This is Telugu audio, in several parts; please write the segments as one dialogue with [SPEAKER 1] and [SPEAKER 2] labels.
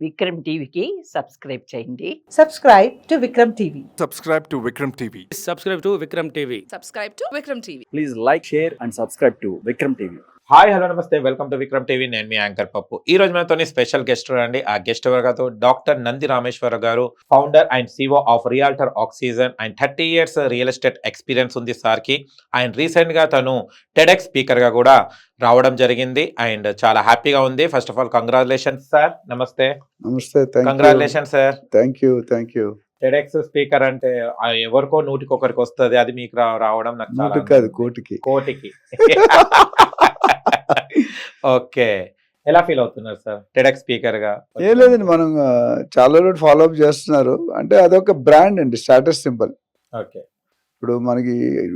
[SPEAKER 1] విక్రమ్ టీవీకి సబ్స్క్రైబ్ చేయండి.
[SPEAKER 2] Subscribe to Vikram TV.
[SPEAKER 3] Subscribe to Vikram TV.
[SPEAKER 4] Subscribe to Vikram TV.
[SPEAKER 5] Subscribe to Vikram TV.
[SPEAKER 6] Please like, share and subscribe to Vikram TV.
[SPEAKER 7] Hi hello నమస్తే, వెల్కమ్ టు విక్రమ్ టీవీ. నేను మీ యాంకర్ పప్పు. ఈ రోజు మనతో స్పెషల్ గెస్ట్ అండి. ఆ గెస్ట్ ఎవరు డాక్టర్ నంది రామేశ్వర గారు, founder and CEO of Realtor Oxygen. And 30 years real estate experience ఉంది సార్కి. అండ్ రీసెంట్ గా తను టెడెక్స్ స్పీకర్ గా కూడా రావడం జరిగింది. అండ్ చాలా హ్యాపీగా ఉంది. First of all congratulations sir. నమస్తే.
[SPEAKER 8] నమస్తే.
[SPEAKER 7] Congratulation sir.
[SPEAKER 8] Thank you.
[SPEAKER 7] TEDx speaker అంటే ఎవరికో నూటికొకరికి వస్తుంది, అది మీకు రావడం నాకు చాలా
[SPEAKER 8] కాదు, కోటికి.
[SPEAKER 7] ఓకే, ఎలా ఫీల్ అవుతున్నారు సార్ టెడెక్స్ స్పీకర్ గా?
[SPEAKER 8] ఏం లేదండి, మనం చాలా రోజు ఫాలో అప్ చేస్తున్నారు. అంటే అదొక బ్రాండ్ అండి, స్టాటస్ సింబల్.
[SPEAKER 7] ఓకే,
[SPEAKER 8] ఇప్పుడు మనకి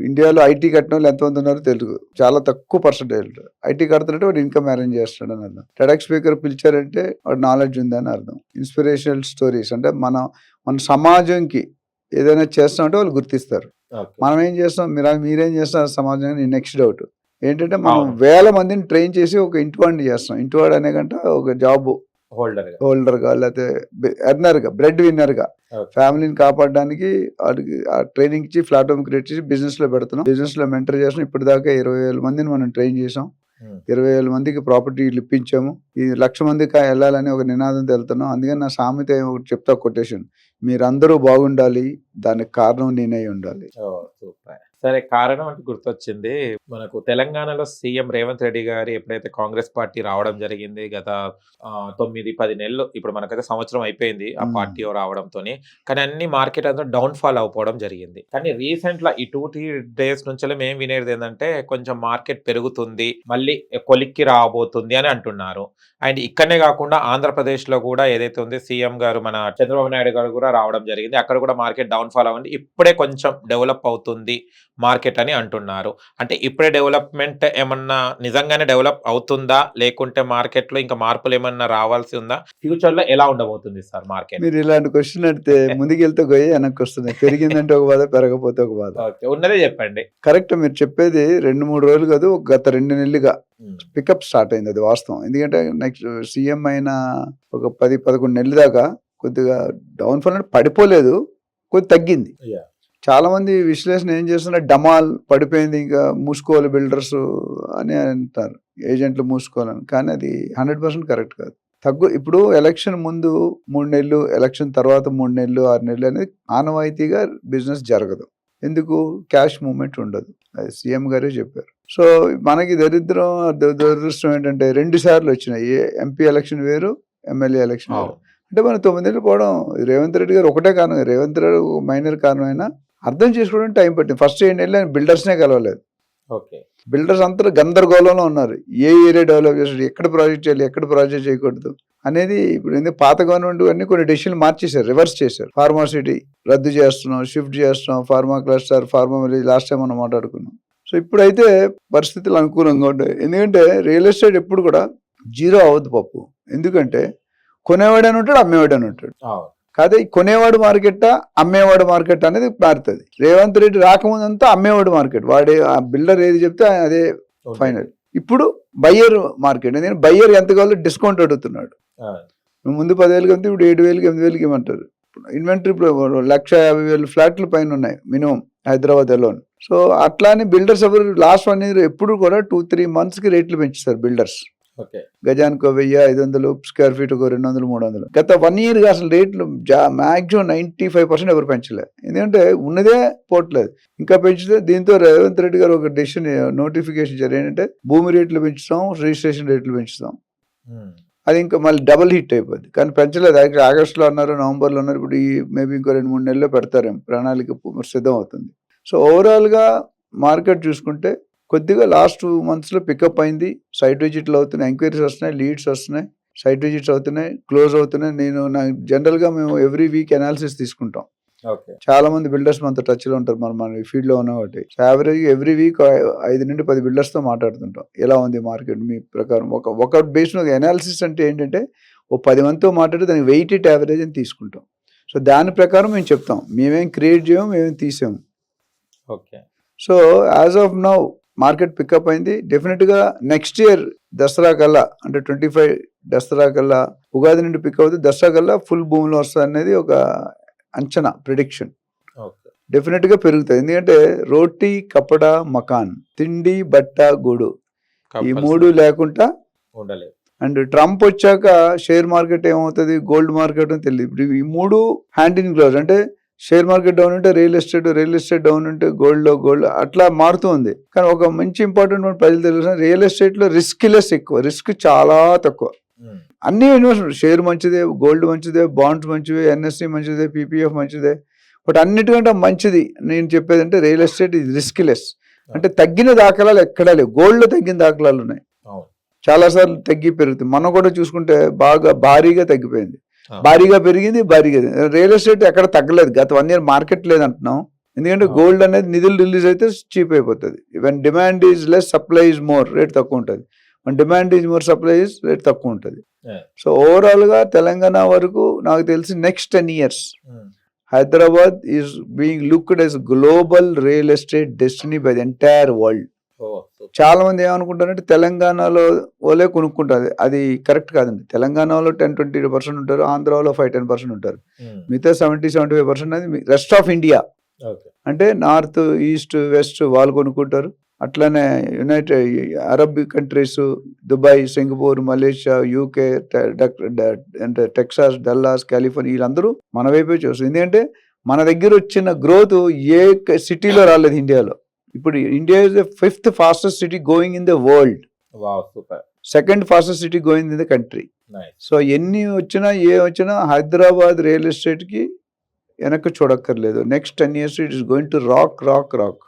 [SPEAKER 8] ఇండియాలో ఐటీ కట్టిన వాళ్ళు ఎంతమంది ఉన్నారో తెలుగు, చాలా తక్కువ పర్సెంటేజ్. ఐటీ కడుతున్నట్టు వాడు ఇన్కమ్ అరేంజ్ చేస్తాడు అని అర్థం. టెడెక్స్ స్పీకర్ పిలిచారంటే వాడు నాలెడ్జ్ ఉందని అర్థం. ఇన్స్పిరేషనల్ స్టోరీస్ అంటే మన సమాజంకి ఏదైనా చేస్తామంటే వాళ్ళు గుర్తిస్తారు. మనం ఏం చేస్తాం, మీరేం చేస్తారు సమాజానికి? నెక్స్ట్ డౌట్ ఏంటంటే మనం వేల మందిని ట్రైన్ చేసి ఒక ఇంటివాడిని చేస్తాం. ఇంటివాడు అనే కంటే ఒక జాబ్ హోల్డర్గా లేకపోతే ఎర్నర్గా, బ్రెడ్ విన్నర్గా ఫ్యామిలీని కాపాడడానికి వాడికి ఆ ట్రైనింగ్ ఇచ్చి ప్లాట్ఫామ్ క్రియేట్ చేసి బిజినెస్ లో పెడుతున్నాం. బిజినెస్ లో మెంటర్ చేస్తున్నాం. ఇప్పటిదాకా 20,000 మందిని మనం ట్రైన్ చేసాం. 20,000 మందికి ప్రాపర్టీలు ఇప్పించాము. ఈ 1,00,000 మందికి వెళ్ళాలని ఒక నినాదంతో వెళ్తున్నాం. అందుకని నా సామెత ఒకటి చెప్తా, కొటేషన్: మీరందరూ బాగుండాలి, దానికి కారణం నేనై ఉండాలి.
[SPEAKER 7] సరే, కారణం అంటే గుర్తొచ్చింది. మనకు తెలంగాణలో సీఎం రేవంత్ రెడ్డి గారు ఎప్పుడైతే కాంగ్రెస్ పార్టీ రావడం జరిగింది, గత 9-10 నెలలు, ఇప్పుడు మనకైతే సంవత్సరం అయిపోయింది ఆ పార్టీ రావడంతో, కానీ అన్ని మార్కెట్ అంతా డౌన్ ఫాల్ అయిపోవడం జరిగింది. కానీ రీసెంట్ గా ఈ 2-3 days నుంచి మేము వినేది ఏంటంటే కొంచెం మార్కెట్ పెరుగుతుంది, మళ్ళీ కొలిక్కి రాబోతుంది అని అంటున్నారు. అండ్ ఇక్కడనే కాకుండా ఆంధ్రప్రదేశ్ లో కూడా ఏదైతే ఉంది, సీఎం గారు మన చంద్రబాబు నాయుడు గారు కూడా రావడం జరిగింది. అక్కడ కూడా మార్కెట్ డౌన్ ఫాల్ అవ్వండి, ఇప్పుడే కొంచెం డెవలప్ అవుతుంది మార్కెట్ అని అంటున్నారు. అంటే ఇప్పుడే డెవలప్మెంట్ ఏమన్నా నిజంగానే డెవలప్ అవుతుందా, లేకుంటే మార్కెట్ లో ఇంకా మార్పులు ఏమన్నా రావాల్సి ఉందా? ఫ్యూచర్ లో ఎలా ఉండబోతుంది సార్ మార్కెట్?
[SPEAKER 8] మీరు ఇలాంటి క్వశ్చన్ అడితే ముందుకెళ్తే గొయ్యి వెనక్కి వస్తుంది. పెరిగిందంటే ఒక బాధ, పెరగపోతే ఒక బాధ.
[SPEAKER 7] ఉన్నదే చెప్పండి.
[SPEAKER 8] కరెక్ట్, మీరు చెప్పేది 2-3 రోజులు కాదు, గత 2 నెలలుగా పికప్ స్టార్ట్ అయింది. అది వాస్తవం. ఎందుకంటే నెక్స్ట్ సీఎం అయిన ఒక 10-11 నెలల దాకా కొద్దిగా డౌన్ ఫాల్ అంటే పడిపోలేదు, కొద్ది తగ్గింది. చాలా మంది విశ్లేషణ ఏం చేస్తున్నారు, డమాల్ పడిపోయింది, ఇంకా మూసుకోవాలి బిల్డర్స్ అని అంటారు, ఏజెంట్లు మూసుకోవాలని. కానీ అది 100% కరెక్ట్ కాదు. ఇప్పుడు ఎలక్షన్ ముందు 3 నెలలు, ఎలక్షన్ తర్వాత 3 నెలలు, 6 నెలలు అనేది ఆనవాయితీగా బిజినెస్ జరగదు. ఎందుకు? క్యాష్ మూవ్మెంట్ ఉండదు. అది సీఎం గారే చెప్పారు. సో మనకి దురదృష్టం ఏంటంటే 2 సార్లు వచ్చినాయి. ఎంపీ ఎలక్షన్ వేరు, ఎమ్మెల్యే ఎలక్షన్ వేరు. అంటే మనం 9 నెలలు పోవడం రేవంత్ రెడ్డి గారు ఒకటే కారణం. రేవంత్ రెడ్డి మైనర్ కారణం అయినా అర్థం చేసుకోవడం టైం పట్టింది. ఫస్ట్ 7 నెలలు ఆయన బిల్డర్స్నే కలవలేదు. బిల్డర్స్ అంతా గందరగోళంలో ఉన్నారు. ఏ ఏరియా డెవలప్ చేస్తారు, ఎక్కడ ప్రాజెక్ట్ చేయాలి, ఎక్కడ ప్రాజెక్ట్ చేయకూడదు అనేది. ఇప్పుడు ఎందుకు పాత గవర్నమెంట్ అన్ని కొన్ని డెసిషన్లు మార్చేశారు, రివర్స్ చేశారు. ఫార్మాసిటీ రద్దు చేస్తున్నాం, షిఫ్ట్ చేస్తున్నాం, pharma cluster, pharma village last time మనం మాట్లాడుకున్నాం. సో ఇప్పుడైతే పరిస్థితులు అనుకూలంగా ఉంటాయి. ఎందుకంటే రియల్ ఎస్టేట్ ఎప్పుడు కూడా జీరో అవ్వదు పప్పు. ఎందుకంటే కొనేవాడని ఉంటాడు, అమ్మేవాడని ఉంటాడు. కాదే కొనేవాడు మార్కెట్, అమ్మేవాడు మార్కెట్ అనేది మారుతుంది. రేవంత్ రెడ్డి రాకముందంతా అమ్మేవాడు మార్కెట్, వాడే ఆ బిల్డర్ ఏది చెప్తే అదే ఫైనల్. ఇప్పుడు బయ్యర్ మార్కెట్. ఎందుకంటే బయ్యర్ ఎంత కావాలో డిస్కౌంట్ అడుగుతున్నాడు. ముందు 10,000 కంటే ఇప్పుడు 7,000, 8,000 ఇవ్వమంటారు. ఇన్వెంటరీ 1,50,000 ఫ్లాట్లు పైన ఉన్నాయి మినిమం హైదరాబాద్ అలోన్. సో అట్లానే బిల్డర్స్ ఎవరు లాస్ట్ 1 year ఎప్పుడు కూడా 2-3 months కి రేట్లు పెంచుతారు బిల్డర్స్. గజానికి 1,000, స్క్వేర్ ఫీట్ 200, 300. గత 1 year అసలు రేట్లు మాక్సిమం 95% ఎవరు పెంచలేదు. ఎందుకంటే ఉన్నదే పోవట్లేదు, ఇంకా పెంచితే. దీంతో రేవంత్ రెడ్డి గారు ఒక డెసిషన్ నోటిఫికేషన్ ఇచ్చారు, ఏంటంటే భూమి రేట్లు పెంచుతాం, రిజిస్ట్రేషన్ రేట్లు పెంచుతాం. అది ఇంకా మళ్ళీ డబుల్ హిట్ అయిపోద్ది. కానీ పెంచలేదు. యాక్చువల్లీ ఆగస్టులో అన్నారు, నవంబర్లో అన్నారు. ఇప్పుడు మేబీ ఇంకో 2-3 నెలల్లో పెడతారేమో, ప్రణాళిక సిద్ధం అవుతుంది. సో ఓవరాల్గా మార్కెట్ చూసుకుంటే కొద్దిగా లాస్ట్ 2 months పికప్ అయింది. సైట్ విజిట్లు అవుతున్నాయి, ఎంక్వైరీస్ వస్తున్నాయి, లీడ్స్ వస్తున్నాయి, సైట్ విజిట్స్ అవుతున్నాయి, క్లోజ్ అవుతున్నాయి. జనరల్గా మేము ఎవ్రీ వీక్ అనాలిసిస్ తీసుకుంటాం. చాలా మంది బిల్డర్స్ మనతో టచ్ లో ఉంటారు, మన ఫీల్డ్ లో ఉన్న ఒకటి. యావరేజ్ ఎవ్రీ వీక్ 5-10 బిల్డర్స్ తో మాట్లాడుతుంటాం. ఎలా ఉంది మార్కెట్ మీ ప్రకారం? ఒక బేస్ అనాలిసిస్ అంటే ఏంటంటే ఓ 10 మందితో మాట్లాడి దానికి వెయిటెడ్ యావరేజ్ అని తీసుకుంటాం. సో దాని ప్రకారం మేము చెప్తాం, మేమేం క్రియేట్ చేయము, మేమేం తీసాము. So as of now market pickup అయింది. డెఫినెట్గా నెక్స్ట్ ఇయర్ దసరా కల్లా, అంటే 25 దసరా కల్లా ఉగాది నుండి పిక్ అవుతుంది, దసరా కల్లా ఫుల్ భూమిలో వస్తుంది అనేది ఒక అంచనా, ప్రిడిక్షన్.
[SPEAKER 7] ఓకే.
[SPEAKER 8] డెఫినెట్ గా పెరుగుతుంది. ఎందుకంటే రోటీ కపడా మకాన్, తిండి బట్ట గూడు, ఈ మూడు లేకుండా
[SPEAKER 7] ఉండలేదు.
[SPEAKER 8] అండ్ ట్రంప్ వచ్చాక షేర్ మార్కెట్ ఏమవుతుంది, గోల్డ్ మార్కెట్ అని తెలియదు. ఇప్పుడు ఈ మూడు హ్యాండ్ ఇన్ గ్లోవ్స్. అంటే షేర్ మార్కెట్ డౌన్ ఉంటే రియల్ ఎస్టేట్ డౌన్ ఉంటే గోల్డ్ అట్లా మారుతుంది. కానీ ఒక మంచి ఇంపార్టెంట్ ప్రజలు తెలుసు, రియల్ ఎస్టేట్ లో రిస్క్ లెస్ ఎక్కువ, రిస్క్ చాలా తక్కువ. అన్ని ఇన్వెస్ట్మెంట్, షేర్ మంచిదే, గోల్డ్ మంచిదే, బాండ్స్ మంచివే, ఎన్ఎస్సి మంచిదే, పీపీఎఫ్ మంచిదే. బట్ అన్నిటికంటే మంచిది నేను చెప్పేది అంటే రియల్ ఎస్టేట్ ఇది రిస్క్ లెస్. అంటే తగ్గిన దాఖలాలు ఎక్కడా లేవు. గోల్డ్ లో తగ్గిన దాఖలాలు ఉన్నాయి, చాలా సార్లు తగ్గి పెరుగుతుంది. మనం కూడా చూసుకుంటే బాగా భారీగా తగ్గిపోయింది, భారీగా పెరిగింది, భారీగా. రియల్ ఎస్టేట్ ఎక్కడ తగ్గలేదు. గత 1 year మార్కెట్ లేదంటున్నాం. ఎందుకంటే గోల్డ్ అనేది నిధులు రిలీజ్ అయితే చీప్ అయిపోతుంది. Even demand is less, supply is more, rate తక్కువ ఉంటుంది. Demand is more, supply is rate తక్కువ ఉంటుంది. సో ఓవరాల్ గా తెలంగాణ వరకు నాకు తెలిసి next 10 years Hyderabad is being looked as global real estate destiny by the entire world. చాలా మంది ఏమనుకుంటారంటే తెలంగాణలో వాళ్ళే కొనుక్కుంటారు, అది కరెక్ట్ కాదండి. తెలంగాణలో 10-20% ఉంటారు, ఆంధ్రాలో 5-10% ఉంటారు, మిగతా 70-75% అది రెస్ట్ ఆఫ్ ఇండియా. అంటే నార్త్ ఈస్ట్ వెస్ట్ వాళ్ళు కొనుక్కుంటారు. అట్లానే United Arab countries, Dubai, Singapore, Malaysia, UK, అంటే టెక్సాస్, డల్లాస్, కాలిఫోర్నియా, వీళ్ళందరూ మన వైపే చూస్తారు. ఎందుకంటే మన దగ్గర వచ్చిన గ్రోత్ ఏ సిటీలో రాలేదు ఇండియాలో. ఇప్పుడు India is the 5th fastest city going in the world.
[SPEAKER 7] Wow, super.
[SPEAKER 8] 2nd fastest city going in the country. So ఎన్ని వచ్చినా ఏ వచ్చినా హైదరాబాద్ రియల్ ఎస్టేట్ కి వెనక్కి చూడక్కర్లేదు. Next 10 years it is going to rock.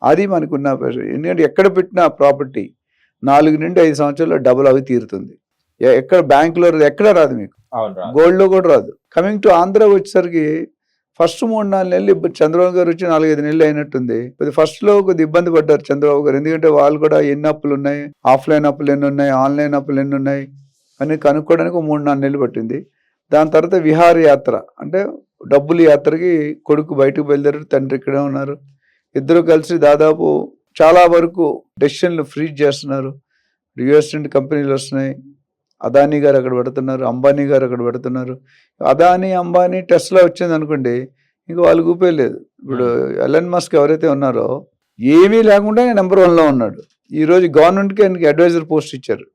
[SPEAKER 8] అది మనకున్న, ఎందుకంటే ఎక్కడ పెట్టిన ప్రాపర్టీ 4 నుండి 5 సంవత్సరాల్లో డబుల్ అవి తీరుతుంది. ఎక్కడ బ్యాంకులో ఎక్కడ రాదు, మీకు గోల్డ్ లో కూడా రాదు. కమింగ్ టు ఆంధ్ర వచ్చేసరికి ఫస్ట్ 3-4 నెలలు చంద్రబాబు గారు వచ్చి 4-5 నెలలు అయినట్టుంది. ఫస్ట్ లో కొద్ది ఇబ్బంది పడ్డారు చంద్రబాబు గారు. ఎందుకంటే వాళ్ళు కూడా ఎన్ని అప్పులు ఉన్నాయి, ఆఫ్లైన్ అప్పులు ఎన్ని ఉన్నాయి, ఆన్లైన్ అప్పులు ఎన్ని ఉన్నాయి అని కనుక్కోవడానికి 3-4 నెలలు పట్టింది. దాని తర్వాత విహార యాత్ర, అంటే డబ్బుల యాత్రకి కొడుకు బయటకు బయలుదేరారు, తండ్రి ఇక్కడే ఉన్నారు. ఇద్దరు కలిసి దాదాపు చాలా వరకు డెసిషన్లు ఫ్రీజ్ చేస్తున్నారు. యుఎస్ నుండి కంపెనీలు వస్తున్నాయి, అదానీ గారు అక్కడ పెడుతున్నారు, అంబానీ గారు అక్కడ పెడుతున్నారు. అదానీ, అంబానీ, టెస్లా వచ్చింది అనుకోండి, ఇంకా వాళ్ళు కూపేయలేదు. ఇప్పుడు ఎలన్ మస్క్ ఎవరైతే ఉన్నారో ఏమీ లేకుండా నెంబర్ 1లో ఉన్నాడు. ఈరోజు గవర్నమెంట్కి ఆయనకి అడ్వైజర్ పోస్ట్ ఇచ్చారు,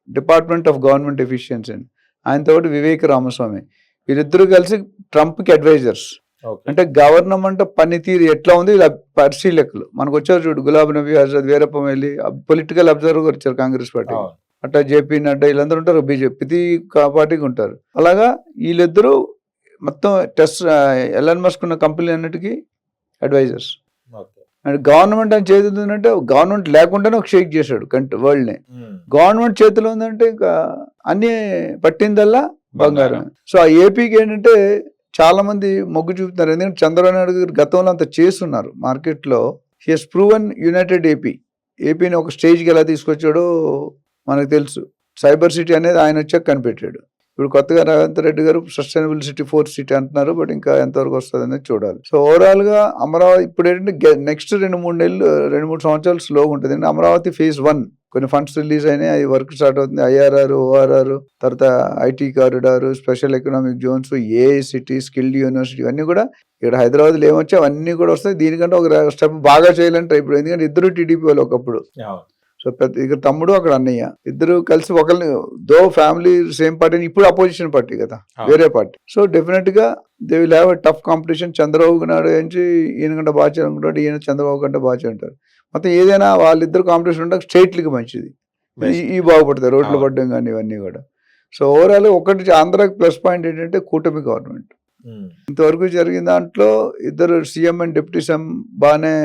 [SPEAKER 8] డిపార్ట్మెంట్ ఆఫ్ గవర్నమెంట్ ఎఫిషియన్సీ అని. ఆయనతో పాటు వివేక్ రామస్వామి, వీరిద్దరూ కలిసి ట్రంప్కి అడ్వైజర్స్. అంటే గవర్నమెంట్ పనితీరు ఎట్లా ఉంది ఇలా పరిశీలకులు. మనకు వచ్చారు చూడు, గులాబ్ నబీ ఆజాద్, వీరప్ప మొయిలీ, పొలిటికల్ అబ్జర్వర్ వచ్చారు కాంగ్రెస్ పార్టీ. అట్లా జేపీ నడ్డా వీళ్ళందరూ ఉంటారు, బీజేపీ ప్రతి పార్టీకి ఉంటారు. అలాగా వీళ్ళిద్దరూ మొత్తం ఎలన్ మస్క్ ఉన్న కంపెనీ అన్నిటికీ అడ్వైజర్స్. అండ్ గవర్నమెంట్ అని చేతిలో ఉందంటే, గవర్నమెంట్ లేకుండానే ఒక షేక్ చేశాడు వరల్డ్ ని. గవర్నమెంట్ చేతిలో ఉందంటే ఇంకా అన్ని పట్టిందల్లా బంగారం. సో ఆ ఏపీకి ఏంటంటే చాలా మంది మొగ్గు చూపుతున్నారు. ఎందుకంటే చంద్రబాబు నాయుడు గారు గతంలో అంత చేస్తున్నారు మార్కెట్లో. హి హస్ ప్రూవన్ యునైటెడ్ ఏపీని ఒక స్టేజ్కి ఎలా తీసుకొచ్చాడో మనకు తెలుసు. సైబర్ సిటీ అనేది ఆయన వచ్చాక కనిపెట్టాడు. ఇప్పుడు కొత్తగా రేవంత్ రెడ్డి గారు సస్టైనబుల్ సిటీ 4th city అంటున్నారు. బట్ ఇంకా ఎంతవరకు వస్తుంది అనేది చూడాలి. సో ఓవరాల్ గా అమరావతి ఇప్పుడు ఏంటంటే నెక్స్ట్ 2-3 సంవత్సరాలు స్లోగా ఉంటుంది. అమరావతి phase 1 కొన్ని ఫండ్స్ రిలీజ్ అయినాయి, అది వర్క్ స్టార్ట్ అవుతుంది. IRR, ORR, తర్వాత IT corridor, special economic zones, AI city, skilled university, ఇవన్నీ కూడా ఇక్కడ హైదరాబాద్లో ఏమొచ్చా అవన్నీ కూడా వస్తాయి. దీనికంటే ఒక స్టెప్ బాగా చేయాలంటే ఇప్పుడు, ఎందుకంటే ఇద్దరు టీడీపీ వాళ్ళు ఒకప్పుడు. సో ఇక్కడ తమ్ముడు, అక్కడ అన్నయ్య, ఇద్దరు కలిసి ఒకరిని దో ఫ్యామిలీ సేమ్ పార్టీ, ఇప్పుడు అపోజిషన్ పార్టీ కదా, వేరే పార్టీ. సో డెఫినెట్ గా they will have a tough competition. Chandrababu Naidu నుంచి ఈయన కంటే బాగా చేయాలనుకుంటాడు, ఈయన చంద్రబాబు కంటే బాగా చేయంటారు. మొత్తం ఏదైనా వాళ్ళిద్దరు కాంపిటీషన్ ఉంటే స్టేట్లకి మంచిది, ఈ బాగుపడతాయి, రోడ్లు పడ్డం కానీ ఇవన్నీ కూడా. సో ఓవరాల్ ఒకటి ఆంధ్రాకి ప్లస్ పాయింట్ ఏంటంటే కూటమి గవర్నమెంట్. ఇంతవరకు జరిగిన దాంట్లో ఇద్దరు సీఎం అండ్ డిప్యూటీ సీఎం బాగానే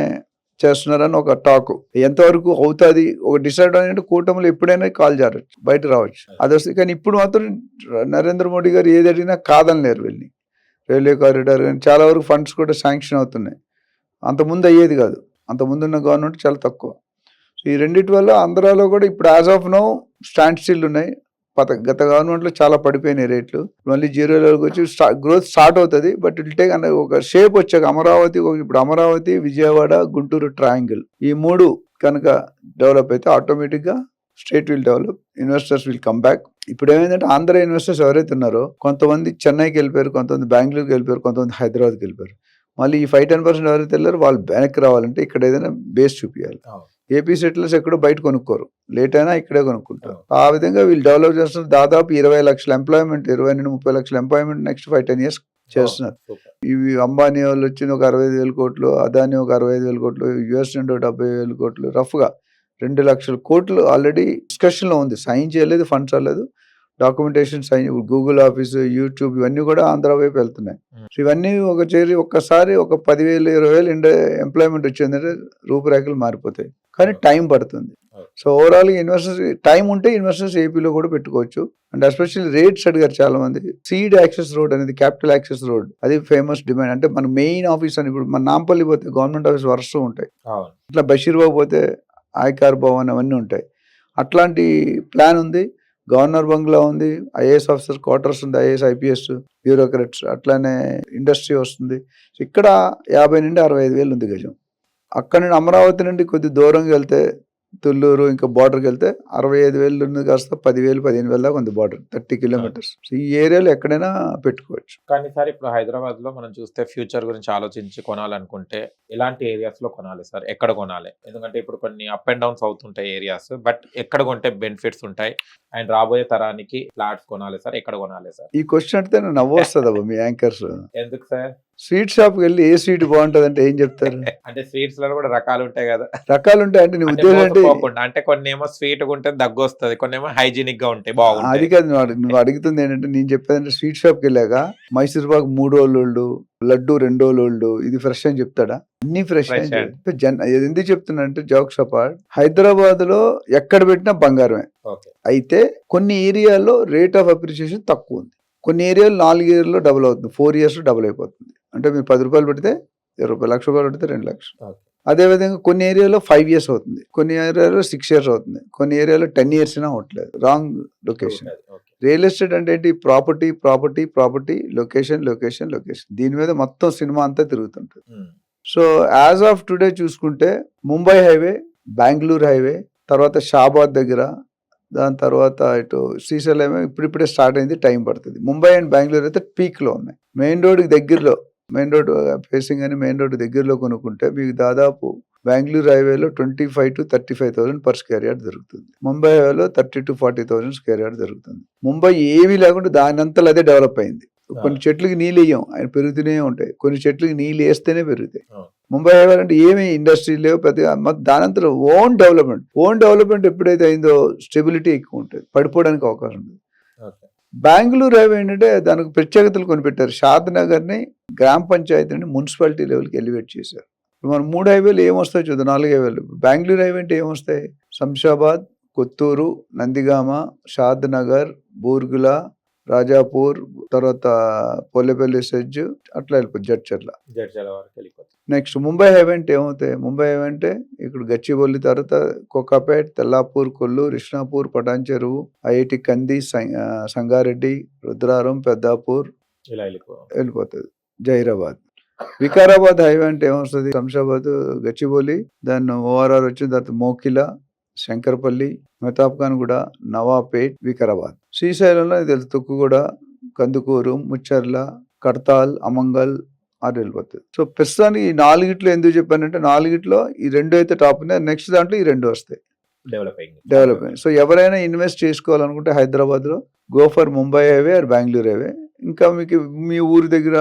[SPEAKER 8] చేస్తున్నారని ఒక టాక్. ఎంతవరకు అవుతుంది, ఒక డిసడ్వాంటేజ్ అంటే కూటమిలో ఎప్పుడైనా కాల్ జారచ్చు, బయట రావచ్చు, అది వస్తుంది. కానీ ఇప్పుడు మాత్రం నరేంద్ర మోడీ గారు ఏది అడిగినా కాదనలేరు. వెళ్ళి రైల్వే కారిడార్ కానీ చాలా వరకు ఫండ్స్ కూడా శాంక్షన్ అవుతున్నాయి. అంతకుముందు అయ్యేది కాదు, అంతకుముందున్న గవర్నమెంట్ చాలా తక్కువ. సో ఈ రెండింటి వల్ల ఆంధ్రాలో కూడా ఇప్పుడు as of now stand still ఉన్నాయి. గత గవర్నమెంట్లో చాలా పడిపోయినాయి రేట్లు, మళ్ళీ 0 లెవెల్కి వచ్చి గ్రోత్ స్టార్ట్ అవుతుంది. బట్ ఇట్ టేక్ ఒక షేప్ వచ్చాక అమరావతి, ఇప్పుడు అమరావతి, విజయవాడ, గుంటూరు ట్రయాంగిల్, ఈ 3 కనుక డెవలప్ అయితే ఆటోమేటిక్గా state will develop, investors will come back, ఇప్పుడు ఏమైందంటే ఆంధ్ర ఇన్వెస్టర్స్ ఎవరైతే ఉన్నారో కొంతమంది చెన్నైకి వెళ్ళిపోయారు, కొంతమంది బెంగళూరుకి వెళ్ళిపోయారు, కొంతమంది హైదరాబాద్కి వెళ్ళిపోయారు. మళ్ళీ ఈ 5-10% ఎవరైతే వెళ్ళారు వాళ్ళు వెనక్కి రావాలంటే ఇక్కడ ఏదైనా బేస్ చూపించాలి.
[SPEAKER 7] అవును.
[SPEAKER 8] ఏపీ సెటిలర్స్ ఎక్కడో బయట కొనుక్కోరు, లేట్ అయినా ఇక్కడే కొనుక్కుంటారు. ఆ విధంగా వీళ్ళు డెవలప్ చేస్తున్నారు. దాదాపు 20 లక్షల ఎంప్లాయ్మెంట్, 20-30 లక్షల ఎంప్లాయ్మెంట్ నెక్స్ట్ 5-10 years చేస్తున్నారు.
[SPEAKER 7] సూపర్.
[SPEAKER 8] ఇవి అంబానీ వాళ్ళు వచ్చిన ఒక 65,000 కోట్లు, అదాని ఒక 65,000 కోట్లు, యుఎస్ నుండి 70,000 కోట్లు, రఫ్గా 2 లక్షల కోట్లు ఆల్రెడీ డిస్కషన్లో ఉంది. సైన్ చేయలేదు, ఫండ్స్ రాలేదు, documentation sign. Google office, YouTube ఇవన్నీ కూడా ఆంధ్ర వైపు వెళ్తున్నాయి. సో ఇవన్నీ ఒక చేరి ఒక్కసారి ఒక 10,000-20,000 ఎంప్లాయ్మెంట్ వచ్చిందంటే రూపురేఖలు మారిపోతాయి. కానీ టైం పడుతుంది. సో ఓవరాల్ ఇన్వెస్టర్స్ టైం ఉంటే ఇన్వెస్టర్స్ ఏపీలో కూడా పెట్టుకోవచ్చు. అండ్ ఎస్పెషల్లీ రేట్స్ అడిగారు చాలా మంది. సీడ్ యాక్సెస్ రోడ్ అనేది క్యాపిటల్ యాక్సెస్ రోడ్, అది ఫేమస్ డిమాండ్. అంటే మన మెయిన్ ఆఫీస్ అని ఇప్పుడు మన నాంపల్లి పోతే గవర్నమెంట్ ఆఫీస్ వరుస ఉంటాయి,
[SPEAKER 7] అవును.
[SPEAKER 8] ఇట్లా బషీర్బాబు పోతే ఆయకార్ భవన్ అవన్నీ ఉంటాయి. అట్లాంటి ప్లాన్ ఉంది. గవర్నర్ బంగ్లా ఉంది, ఐఏఎస్ ఆఫీసర్ క్వార్టర్స్ ఉంది, ఐఏఎస్ ఐపీఎస్ బ్యూరోక్రాట్స్, అట్లానే ఇండస్ట్రీ వస్తుంది. సో ఇక్కడ 50,000-65,000 ఉంది గజం. అక్కడ నుండి అమరావతి నుండి కొద్ది దూరంగా వెళ్తే తుళ్ళూరు ఇంకా బార్డర్కి వెళ్తే 65,000 ఉంది కాస్త 10,000-15,000 దాకా ఉంది బార్డర్, 30 kilometers. సో ఈ ఏరియాలో ఎక్కడైనా పెట్టుకోవచ్చు.
[SPEAKER 7] కానీ సార్ ఇప్పుడు హైదరాబాద్ లో మనం చూస్తే ఫ్యూచర్ గురించి ఆలోచించి కొనాలనుకుంటే ఎలాంటి ఏరియాస్ లో కొనాలి సార్? ఎక్కడ కొనాలి? ఎందుకంటే ఇప్పుడు కొన్ని అప్ అండ్ డౌన్స్ అవుతుంటాయి ఏరియాస్, బట్ ఎక్కడ కొంటే బెనిఫిట్స్ ఉంటాయి అండ్ రాబోయే తరానికి ఫ్లాట్స్ కొనాలి సార్, ఎక్కడ కొనాలి సార్?
[SPEAKER 8] ఈ క్వశ్చన్ అడితే నాకు నవ్వు వస్తుంది అబ్బా మీ యాంకర్స్.
[SPEAKER 7] ఎందుకు సార్?
[SPEAKER 8] స్వీట్ షాప్కి వెళ్ళి ఏ స్వీట్ బాగుంటుంది అంటే ఏం చెప్తారు?
[SPEAKER 7] అంటే స్వీట్స్ లో కూడా రకాలు ఉంటాయి కదా.
[SPEAKER 8] రకాలు ఉంటాయి అంటే నీ
[SPEAKER 7] అంటే
[SPEAKER 8] ఉద్దేశం అంటే
[SPEAKER 7] మోసపోకుండా, అంటే కొన్ని ఏమో స్వీట్ గా ఉంటే దగ్గు వస్తుంది, కొన్ని ఏమో హైజీనిక్ గా ఉంటాయి,
[SPEAKER 8] అది
[SPEAKER 7] బాగుంటాయి.
[SPEAKER 8] కాదు నువ్వు అడుగుతుంది ఏంటంటే, నేను చెప్పేదంటే స్వీట్ షాప్కి వెళ్ళాక మైసూర్ పాక్ 3 రోజులు ఓల్డ్, లడ్డు 2 రోజులు ఓల్డ్, ఇది ఫ్రెష్ అని చెప్తాడా? అన్ని ఫ్రెష్
[SPEAKER 7] Fresh
[SPEAKER 8] ఎందుకు చెప్తున్నా అంటే జోక్స్ అపార్ట్, హైదరాబాద్ లో ఎక్కడ పెట్టినా బంగారమే.
[SPEAKER 7] ఓకే.
[SPEAKER 8] అయితే కొన్ని ఏరియాల్లో రేట్ ఆఫ్ అప్రిసియేషన్ తక్కువ ఉంది. కొన్ని ఏరియాలో 4 years డబుల్ అవుతుంది, 4 years డబుల్ అయిపోతుంది. అంటే మీరు 10 రూపాయలు పెడితే 20 రూపాయలు, 1,00,000 రూపాయలు పెడితే 2 లక్షలు.
[SPEAKER 7] Okay.
[SPEAKER 8] అదేవిధంగా కొన్ని ఏరియాలో 5 years అవుతుంది, కొన్ని ఏరియాలో 6 years అవుతుంది, కొన్ని ఏరియాలో 10 years అవ్వట్లేదు. Wrong location.
[SPEAKER 7] Okay.
[SPEAKER 8] Real estate అంటే ఏంటి? Property, location. దీని మీద మొత్తం సినిమా అంతా తిరుగుతుంటుంది.
[SPEAKER 7] ఉమ్.
[SPEAKER 8] సో యాజ్ ఆఫ్ టుడే చూసుకుంటే ముంబై హైవే, బెంగళూరు హైవే, తర్వాత షాబాద్ దగ్గర, దాని తర్వాత ఇటు శ్రీశైలం ఇప్పుడిప్పుడే స్టార్ట్ అయింది, టైం పడుతుంది. ముంబై అండ్ బెంగళూరు అయితే పీక్లో ఉన్నాయి. మెయిన్ రోడ్కి దగ్గరలో, మెయిన్ రోడ్ ఫేసింగ్ అని మెయిన్ రోడ్ దగ్గరలో కొనుక్కుంటే మీకు దాదాపు బెంగళూరు హైవేలో 25,000-35,000 per square yard దొరుకుతుంది. ముంబై హైవేలో 30,000-40,000 square yard దొరుకుతుంది. ముంబై ఏమీ లేకుండా దానంతలో అదే డెవలప్ అయింది. కొన్ని చెట్లకి నీళ్ళు వేయం, ఆయన పెరుగుతూనే ఉంటాయి. కొన్ని చెట్లకి నీళ్ళు వేస్తేనే పెరుగుతాయి. ముంబై హైవే అంటే ఏమి ఇండస్ట్రీ లేవు పెద్దగా, దానంతలో ఓన్ డెవలప్మెంట్ ఎప్పుడైతే అయిందో స్టెబిలిటీ ఎక్కువ ఉంటుంది, పడిపోవడానికి అవకాశం ఉంటుంది.
[SPEAKER 7] ఓకే.
[SPEAKER 8] బెంగళూరు హైవే ఏంటంటే దానికి ప్రత్యేకతలు కొని పెట్టారు. షాద్ నగర్ని గ్రామ పంచాయతీని మున్సిపాలిటీ లెవెల్కి ఎలివేట్ చేశారు. మన 3 హైవేలు ఏమొస్తాయి చూద్దాం, 4 హైవేలు. బెంగళూరు హైవే అంటే ఏమొస్తాయి? శంషాబాద్, కొత్తూరు, నందిగామ, షాద్ నగర్, బూర్గుల, రాజాపూర్, తర్వాత పొల్లెపల్లి సెజ్, అట్లా వెళ్ళిపోతుంది జడ్చర్ల.
[SPEAKER 7] జడ్చర్ల వరకు వెళ్ళిపోతుంది.
[SPEAKER 8] నెక్స్ట్ ముంబై హైవే అంటే ఏమవుతాయి? ముంబై హైవే అంటే ఇక్కడ గచ్చిబౌలి, తర్వాత కోకాపేట్, తెల్లాపూర్, కొల్లూరు, కృష్ణాపూర్, పటాన్ చెరువు, ఐఐటి కంది, సంగారెడ్డి, రుద్రారం, పెద్దాపూర్
[SPEAKER 7] ఇలా
[SPEAKER 8] వెళ్ళిపోతుంది. జైరాబాద్. వికారాబాద్ హైవే అంటే ఏమొస్తుంది? శంషాబాద్, గచ్చిబౌలి, దాన్ని ఓఆర్ఆర్ వచ్చిన తర్వాత మోకిల, శంకరపల్లి, మెహతాబ్ఖాన్గూడ, నవాపేట్, వికారాబాద్. శ్రీశైలంలో ఇది తుక్కుగూడ, కందుకూరు, ముచ్చర్ల, కడతాల్, అమంగల్ అది వెళ్ళిపోతుంది. సో ప్రస్తుతానికి ఈ 4 ఎందుకు చెప్పానంటే, 4 ఈ 2 అయితే టాప్ ఉన్నాయి. నెక్స్ట్ దాంట్లో ఈ 2 వస్తాయి డెవలపింగ్. సో ఎవరైనా ఇన్వెస్ట్ చేసుకోవాలనుకుంటే హైదరాబాద్లో go for Mumbai highway or Bengaluru highway. ఇంకా మీకు మీ ఊరి దగ్గర,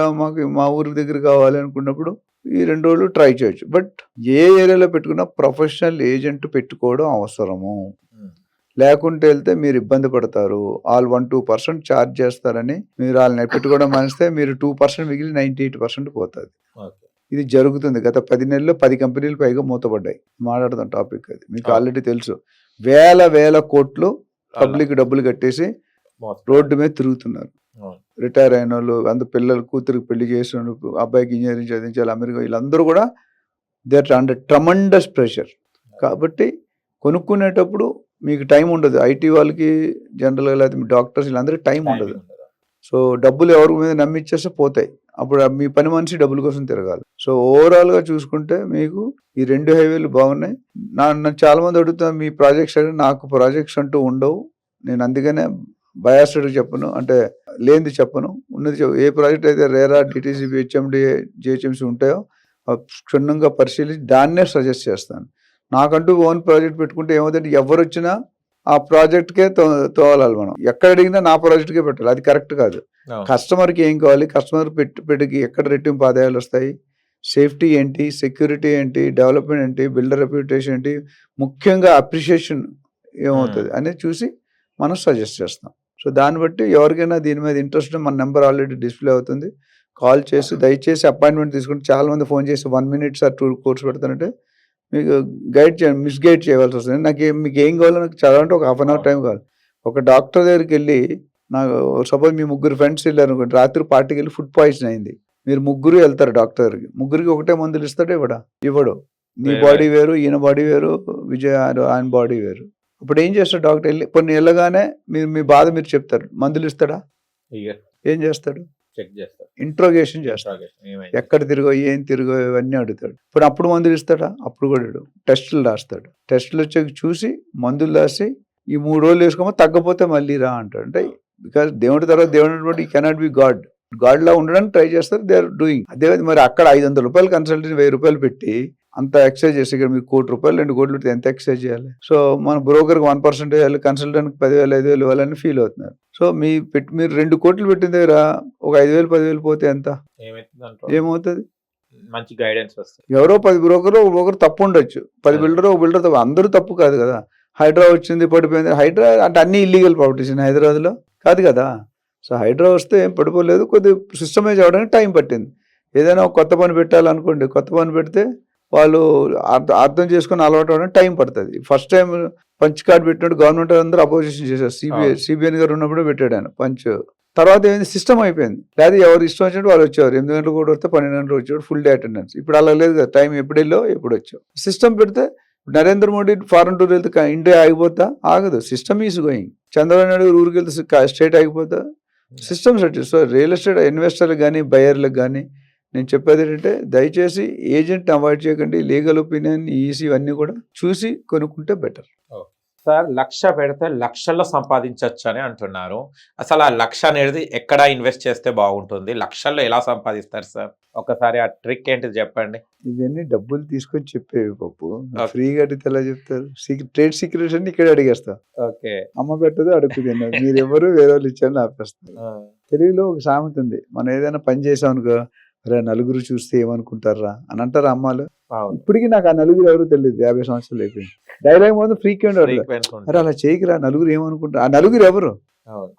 [SPEAKER 8] మా ఊరి దగ్గర కావాలి అనుకున్నప్పుడు ఈ 2 రోజులు ట్రై చేయొచ్చు. బట్ ఏ ఏరియాలో పెట్టుకున్నా ప్రొఫెషనల్ ఏజెంట్ పెట్టుకోవడం అవసరము. లేకుంటే వెళ్తే మీరు ఇబ్బంది పడతారు. వాళ్ళు 1-2% ఛార్జ్ చేస్తారని మీరు వాళ్ళని పెట్టుకోవడం మానేస్తే మీరు 2% మిగిలి 98% పోతుంది. ఇది జరుగుతుంది. గత 10 నెలల్లో 10 కంపెనీలు పైగా మూతపడ్డాయి. మాట్లాడదాం టాపిక్ అది. మీకు ఆల్రెడీ తెలుసు. వేల కోట్లు పబ్లిక్ డబ్బులు కట్టేసి రోడ్డు మీద తిరుగుతున్నారు. రిటైర్ అయిన వాళ్ళు, అందరు పిల్లలు, కూతురికి పెళ్లి చేసిన, అబ్బాయికి ఇంజనీరింగ్ చదివించాలి, అమెరికా, వీళ్ళందరూ కూడా they are under tremendous pressure. కాబట్టి కొనుక్కునేటప్పుడు మీకు టైం ఉండదు. ఐటీ వాళ్ళకి జనరల్గా, లేకపోతే డాక్టర్స్, వీళ్ళందరికీ టైం ఉండదు. సో డబ్బులు ఎవరి మీద నమ్మిచ్చేస్తే పోతాయి. అప్పుడు మీ పని మనిషి డబ్బుల కోసం తిరగాలి. సో ఓవరాల్గా చూసుకుంటే మీకు ఈ 2 హైవేలు బాగున్నాయి. నన్ను చాలా మంది అడుగుతాను మీ ప్రాజెక్ట్స్ అంటే, నాకు ప్రాజెక్ట్స్ అంటూ ఉండవు. నేను అందుకనే బయాస్డ్ చెప్పను, అంటే లేనిది చెప్పను, ఉన్నది ఏ ప్రాజెక్ట్ అయితే రేరా, డిటీసీబీ, హెచ్ఎండి, జిహెచ్ఎంసీ ఉంటాయో క్షుణ్ణంగా పరిశీలించి దాన్నే సజెస్ట్ చేస్తాను. నాకంటూ ఓన్ ప్రాజెక్ట్ పెట్టుకుంటే ఏమవుతుందంటే ఎవరు వచ్చినా ఆ ప్రాజెక్ట్కే తోవాలి. మనం ఎక్కడ అడిగినా నా ప్రాజెక్ట్కే పెట్టాలి, అది కరెక్ట్ కాదు. కస్టమర్కి ఏం కావాలి, కస్టమర్ పెట్టుకి ఎక్కడ రెట్టింపు ఆదాయాలు వస్తాయి, సేఫ్టీ ఏంటి, సెక్యూరిటీ ఏంటి, డెవలప్మెంట్ ఏంటి, బిల్డర్ రెప్యుటేషన్ ఏంటి, ముఖ్యంగా అప్రిషియేషన్ ఏమవుతుంది అనేది చూసి మనం సజెస్ట్ చేస్తాం. సో దాన్ని బట్టి ఎవరికైనా దీని మీద ఇంట్రెస్ట్ మన నెంబర్ ఆల్రెడీ డిస్ప్లే అవుతుంది, కాల్ చేసి దయచేసి అపాయింట్మెంట్ తీసుకుంటే చాలామంది ఫోన్ చేసి 1 minute సార్ 2 కోర్స్ పెడతానంటే మీకు మిస్గైడ్ చేయవలసి వస్తుంది. మీకు ఏం కావాలో నాకు చదవాలంటే ఒక 1/2 hour టైం కావాలి. ఒక డాక్టర్ దగ్గరికి వెళ్ళి, నాకు సపోజ్ మీ 3 ఫ్రెండ్స్ వెళ్ళారు అనుకోండి, రాత్రి పార్టీకి వెళ్ళి ఫుడ్ పాయిజన్ అయింది, మీరు 3 వెళ్తారు డాక్టర్ దగ్గరికి, 3కి ఒకటే మందులు ఇస్తాడు, ఇవ్వడు. నీ బాడీ వేరు, ఈయన బాడీ వేరు, విజయ్ ఆయన బాడీ వేరు. ఇప్పుడు ఏం చేస్తాడు డాక్టర్? కొన్ని వెళ్ళగానే మీ బాధ మీరు చెప్తారు, మందులు ఇస్తాడా? ఏం చేస్తాడు?
[SPEAKER 7] చెక్ చేస్తాడు,
[SPEAKER 8] ఇంట్రోగేషన్ చేస్తాడు, ఎక్కడ తిరిగో ఏం తిరిగో ఇవన్నీ అడుగుతాడు. అప్పుడు మందులు ఇస్తాడా? అప్పుడు కూడా టెస్టులు రాస్తాడు, టెస్టులు వచ్చి చూసి మందులు రాసి ఈ 3 రోజులు వేసుకోమో, తగ్గపోతే మళ్ళీ రా అంటాడు. అంటే బికాస్ దేవుడి తర్వాత దేవుడు ఈ కెనాట్ బి గాడ్ లా ఉండడానికి ట్రై చేస్తారు, దే ఆర్ డూయింగ్. అదే మరి అక్కడ 500 రూపాయలు కన్సల్టెన్సీ 1000 రూపాయలు పెట్టి అంత ఎక్సైజ్ చేసి, ఇక్కడ మీరు 1 కోటి రూపాయలు 2 కోట్లు పెడితే ఎంత ఎక్సైజ్ చేయాలి? సో మన బ్రోకర్కి 1% వేయాలి, కన్సల్టెంట్కి 10,000 5,000 ఇవ్వాలని ఫీల్ అవుతున్నారు. సో మీరు 2 కోట్లు పెట్టిన దగ్గర ఒక 5,000 10,000 పోతే ఎంత ఏమవుతుంది?
[SPEAKER 7] మంచి గైడెన్స్ వస్తుంది.
[SPEAKER 8] ఎవరో 10 బ్రోకర్ ఒకరు తప్పు ఉండొచ్చు, 10 బిల్డర్ ఒక బిల్డర్ తప్పు, అందరూ తప్పు కాదు కదా. హైడ్రా వచ్చింది పడిపోయింది, హైడ్రా అంటే అన్ని ఇల్లీగల్ ప్రాపర్టీస్ హైదరాబాద్లో కాదు కదా. సో హైడ్రా వస్తే ఏం పడిపోలేదు, కొద్ది సిస్టమైజ్ అవ్వడానికి టైం పట్టింది. ఏదైనా ఒక కొత్త పని పెట్టాలనుకోండి, కొత్త పని పెడితే వాళ్ళు అర్థం చేసుకుని అలవాటు అవ్వడానికి టైం పడుతుంది. ఫస్ట్ టైం పంచ్ కార్డు పెట్టినట్టు గవర్నమెంట్ అందరూ అపోజిషన్ చేశారు, సిబిఎన్ గారు ఉన్నప్పుడే పెట్టాడు ఆయన పంచ్. తర్వాత ఏమైంది, సిస్టమ్ అయిపోయింది. లేదా ఎవరు ఇష్టం వచ్చినట్టు వాళ్ళు వచ్చేవారు, 8 గంటలు కూడా వస్తే 12 గంటలు వచ్చేవాడు, ఫుల్ డే అటెండెన్స్. ఇప్పుడు అలా లేదు కదా, టైం ఎప్పుడు వెళ్ళో ఎప్పుడు వచ్చావు. సిస్టమ్ పెడితే నరేంద్ర మోడీ ఫారెన్ టూర్ వెళ్తే ఇండియా ఆగిపోతా? ఆగదు, system is going. Chandrababu Naidu ఊరికి వెళ్తే స్టేట్ ఆగిపోతా? System set. So real estate ఇన్వెస్టర్లకు కానీ బయర్లకు కానీ నేను చెప్పేది ఏంటంటే, దయచేసి ఏజెంట్ని అవాయిడ్ చేయకండి, లీగల్ ఒపీనియన్, ఈసీ ఇవన్నీ కూడా చూసి కొనుక్కుంటే బెటర్.
[SPEAKER 7] సార్ 1,00,000 పెడితే లక్షల్లో సంపాదించవచ్చు అని అంటున్నారు. అసలు ఆ 1,00,000 అనేది ఎక్కడ ఇన్వెస్ట్ చేస్తే బాగుంటుంది, లక్షల్లో ఎలా సంపాదిస్తారు సార్? ఒకసారి ఆ ట్రిక్ ఏంటిది చెప్పండి.
[SPEAKER 8] ఇవన్నీ డబ్బులు తీసుకొని చెప్పేవి పప్పు, ఫ్రీగా అడిగితే ఎలా చెప్తారు? ట్రేడ్ సీక్రెట్స్ అన్ని ఇక్కడ అడిగేస్తా.
[SPEAKER 7] ఓకే,
[SPEAKER 8] అమ్మ పెట్టదు అడుగు తిన్నారు, మీరు ఎవరు వేరే వాళ్ళు ఇచ్చారని ఆపేస్తారు. తెలుగులో ఒక సామెత ఉంది, మనం ఏదైనా పని చేసాం అనుకో, అరే నలుగురు చూస్తే ఏమనుకుంటారా అని అంటారు అమ్మాలు. ఇప్పటికీ నాకు ఆ నలుగురు ఎవరు తెలియదు, 50 సంవత్సరాలు అయిపోయింది. డైలాగ్ మొత్తం ఫ్రీక్వెంట్ అరే అలా చేయకురా, నలుగురు ఏమనుకుంటారు, ఆ నలుగురు ఎవరు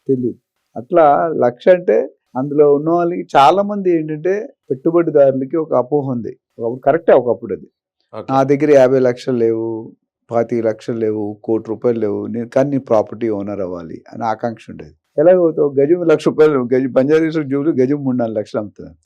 [SPEAKER 8] తెలియదు. అట్లా 1,00,000 అంటే అందులో ఉన్న వాళ్ళకి చాలా మంది ఏంటంటే పెట్టుబడిదారులకి ఒక అపోహ ఉంది. ఒకప్పుడు కరెక్టే, ఒకప్పుడు అది నా దగ్గర 50 లక్షలు లేవు, 25 లక్షలు లేవు, 1 కోటి రూపాయలు లేవు, కానీ నీ ప్రాపర్టీ ఓనర్ అవ్వాలి అని ఆకాంక్ష ఉండేది. ఎలాగవుతావు? గజం 1,00,000 రూపాయలు, గజం బంజారా జూబులు గజం 3-4 లక్షలు అమ్ముతున్నాను.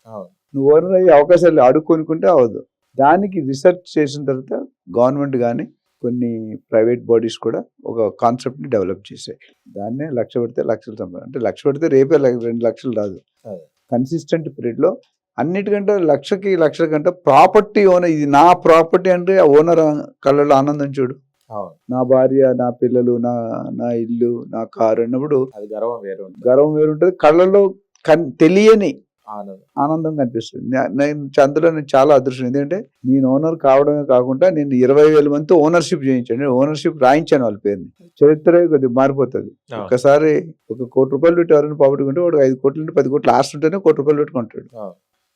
[SPEAKER 8] నువ్వు ఓనర్ అయ్యే అవకాశాలు అడుక్కొనుకుంటే అవ్వదు. దానికి రీసెర్చ్ చేసిన తర్వాత గవర్నమెంట్ కానీ కొన్ని ప్రైవేట్ బాడీస్ కూడా ఒక కాన్సెప్ట్ని డెవలప్ చేశాయి. దాన్నే 1,00,000 పెడితే లక్షలు సంపాదన. అంటే 1,00,000 పెడితే రేపే 2 లక్షలు రాదు, కన్సిస్టెంట్ పీరియడ్లో. అన్నిటికంటే 1,00,000 కంటే ప్రాపర్టీ ఓనర్, ఇది నా ప్రాపర్టీ అంటే ఆ ఓనర్ కళ్ళలో ఆనందం చూడు. నా భార్య, నా పిల్లలు, నా ఇల్లు, నా కారు అన్నప్పుడు
[SPEAKER 7] అది గర్వం
[SPEAKER 8] వేరుంటుంది. కళ్ళలో తెలియని ఆనందం కనిపిస్తుంది. అందులో నేను చాలా అదృష్టం, ఎందుకంటే నేను ఓనర్ కావడమే కాకుండా నేను 20,000 మందితో ఓనర్షిప్ చేయించాను, ఓనర్షిప్ రాయించాను వాళ్ళ పేరుని. చరిత్ర కొద్దిగా మారిపోతుంది. ఒకసారి 1 కోటి రూపాయలు పెట్టి ఎవరైనా ప్రాపర్టీ కొంటే వాడు 5 కోట్ల నుండి 10 కోట్లు ఆస్తి ఉంటేనే 1 కోటి రూపాయలు పెట్టుకుంటాడు,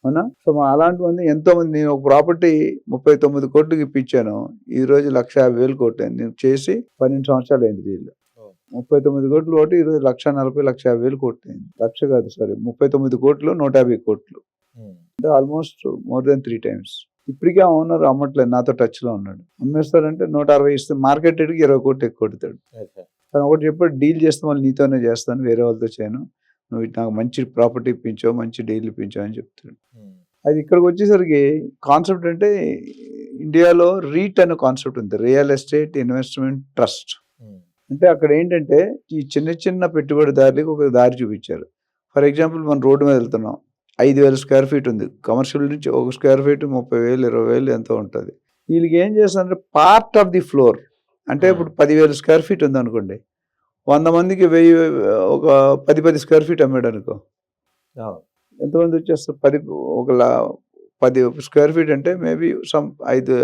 [SPEAKER 8] అవునా? సో అలాంటి మంది ఎంతో మంది. నేను ఒక ప్రాపర్టీ 39 కోట్లకి ఇప్పించాను, ఈ రోజు 1,50,000 కోట్లు నేను చేసి 12 సంవత్సరాలు అయింది. వీళ్ళు 39 కోట్లు ఒకటి, ఈరోజు 1,40,000 1,50,000 కోట్లు అయింది. 1,00,000 కాదు, సారీ, 39 కోట్లు 150 కోట్లు, అంటే ఆల్మోస్ట్ మోర్ దెన్ 3 times. ఇప్పటికీ ఆ ఓనర్ అమ్మట్లేదు, నాతో టచ్ లో ఉన్నాడు. అమ్మేస్తారంటే 160 ఇస్తే మార్కెట్ రేట్కి 20 కోట్లు ఎక్కువ కొడతాడు. కానీ ఒకటి చెప్పాడు, డీల్ చేస్తే మళ్ళీ నీతోనే చేస్తాను, వేరే వాళ్ళతో చేయను, నువ్వు నాకు మంచి ప్రాపర్టీ ఇప్పించావు, మంచి డీల్ ఇప్పించావు అని చెప్తాడు. అది ఇక్కడికి వచ్చేసరికి కాన్సెప్ట్ అంటే ఇండియాలో రీట్ అనే కాన్సెప్ట్ ఉంది, రియల్ ఎస్టేట్ ఇన్వెస్ట్మెంట్ ట్రస్ట్. అంటే అక్కడ ఏంటంటే ఈ చిన్న చిన్న పెట్టుబడిదారులకు ఒక దారి చూపించారు. ఫర్ ఎగ్జాంపుల్ మనం రోడ్డు మీద వెళ్తున్నాం, 5,000 స్క్వేర్ ఫీట్ ఉంది, కమర్షియల్ నుంచి 1 స్క్వేర్ ఫీట్ 30,000 20,000 ఎంతో ఉంటుంది. వీళ్ళకి ఏం చేస్తారంటే పార్ట్ ఆఫ్ ది ఫ్లోర్, అంటే ఇప్పుడు 10,000 స్క్వేర్ ఫీట్ ఉంది అనుకోండి, 100 మందికి 1000 ఒక 10 స్క్వేర్ ఫీట్ అమ్మాడు అనుకో, ఎంతమంది వచ్చేస్తారు? 10 స్క్వేర్ ఫీట్ అంటే మేబీ 5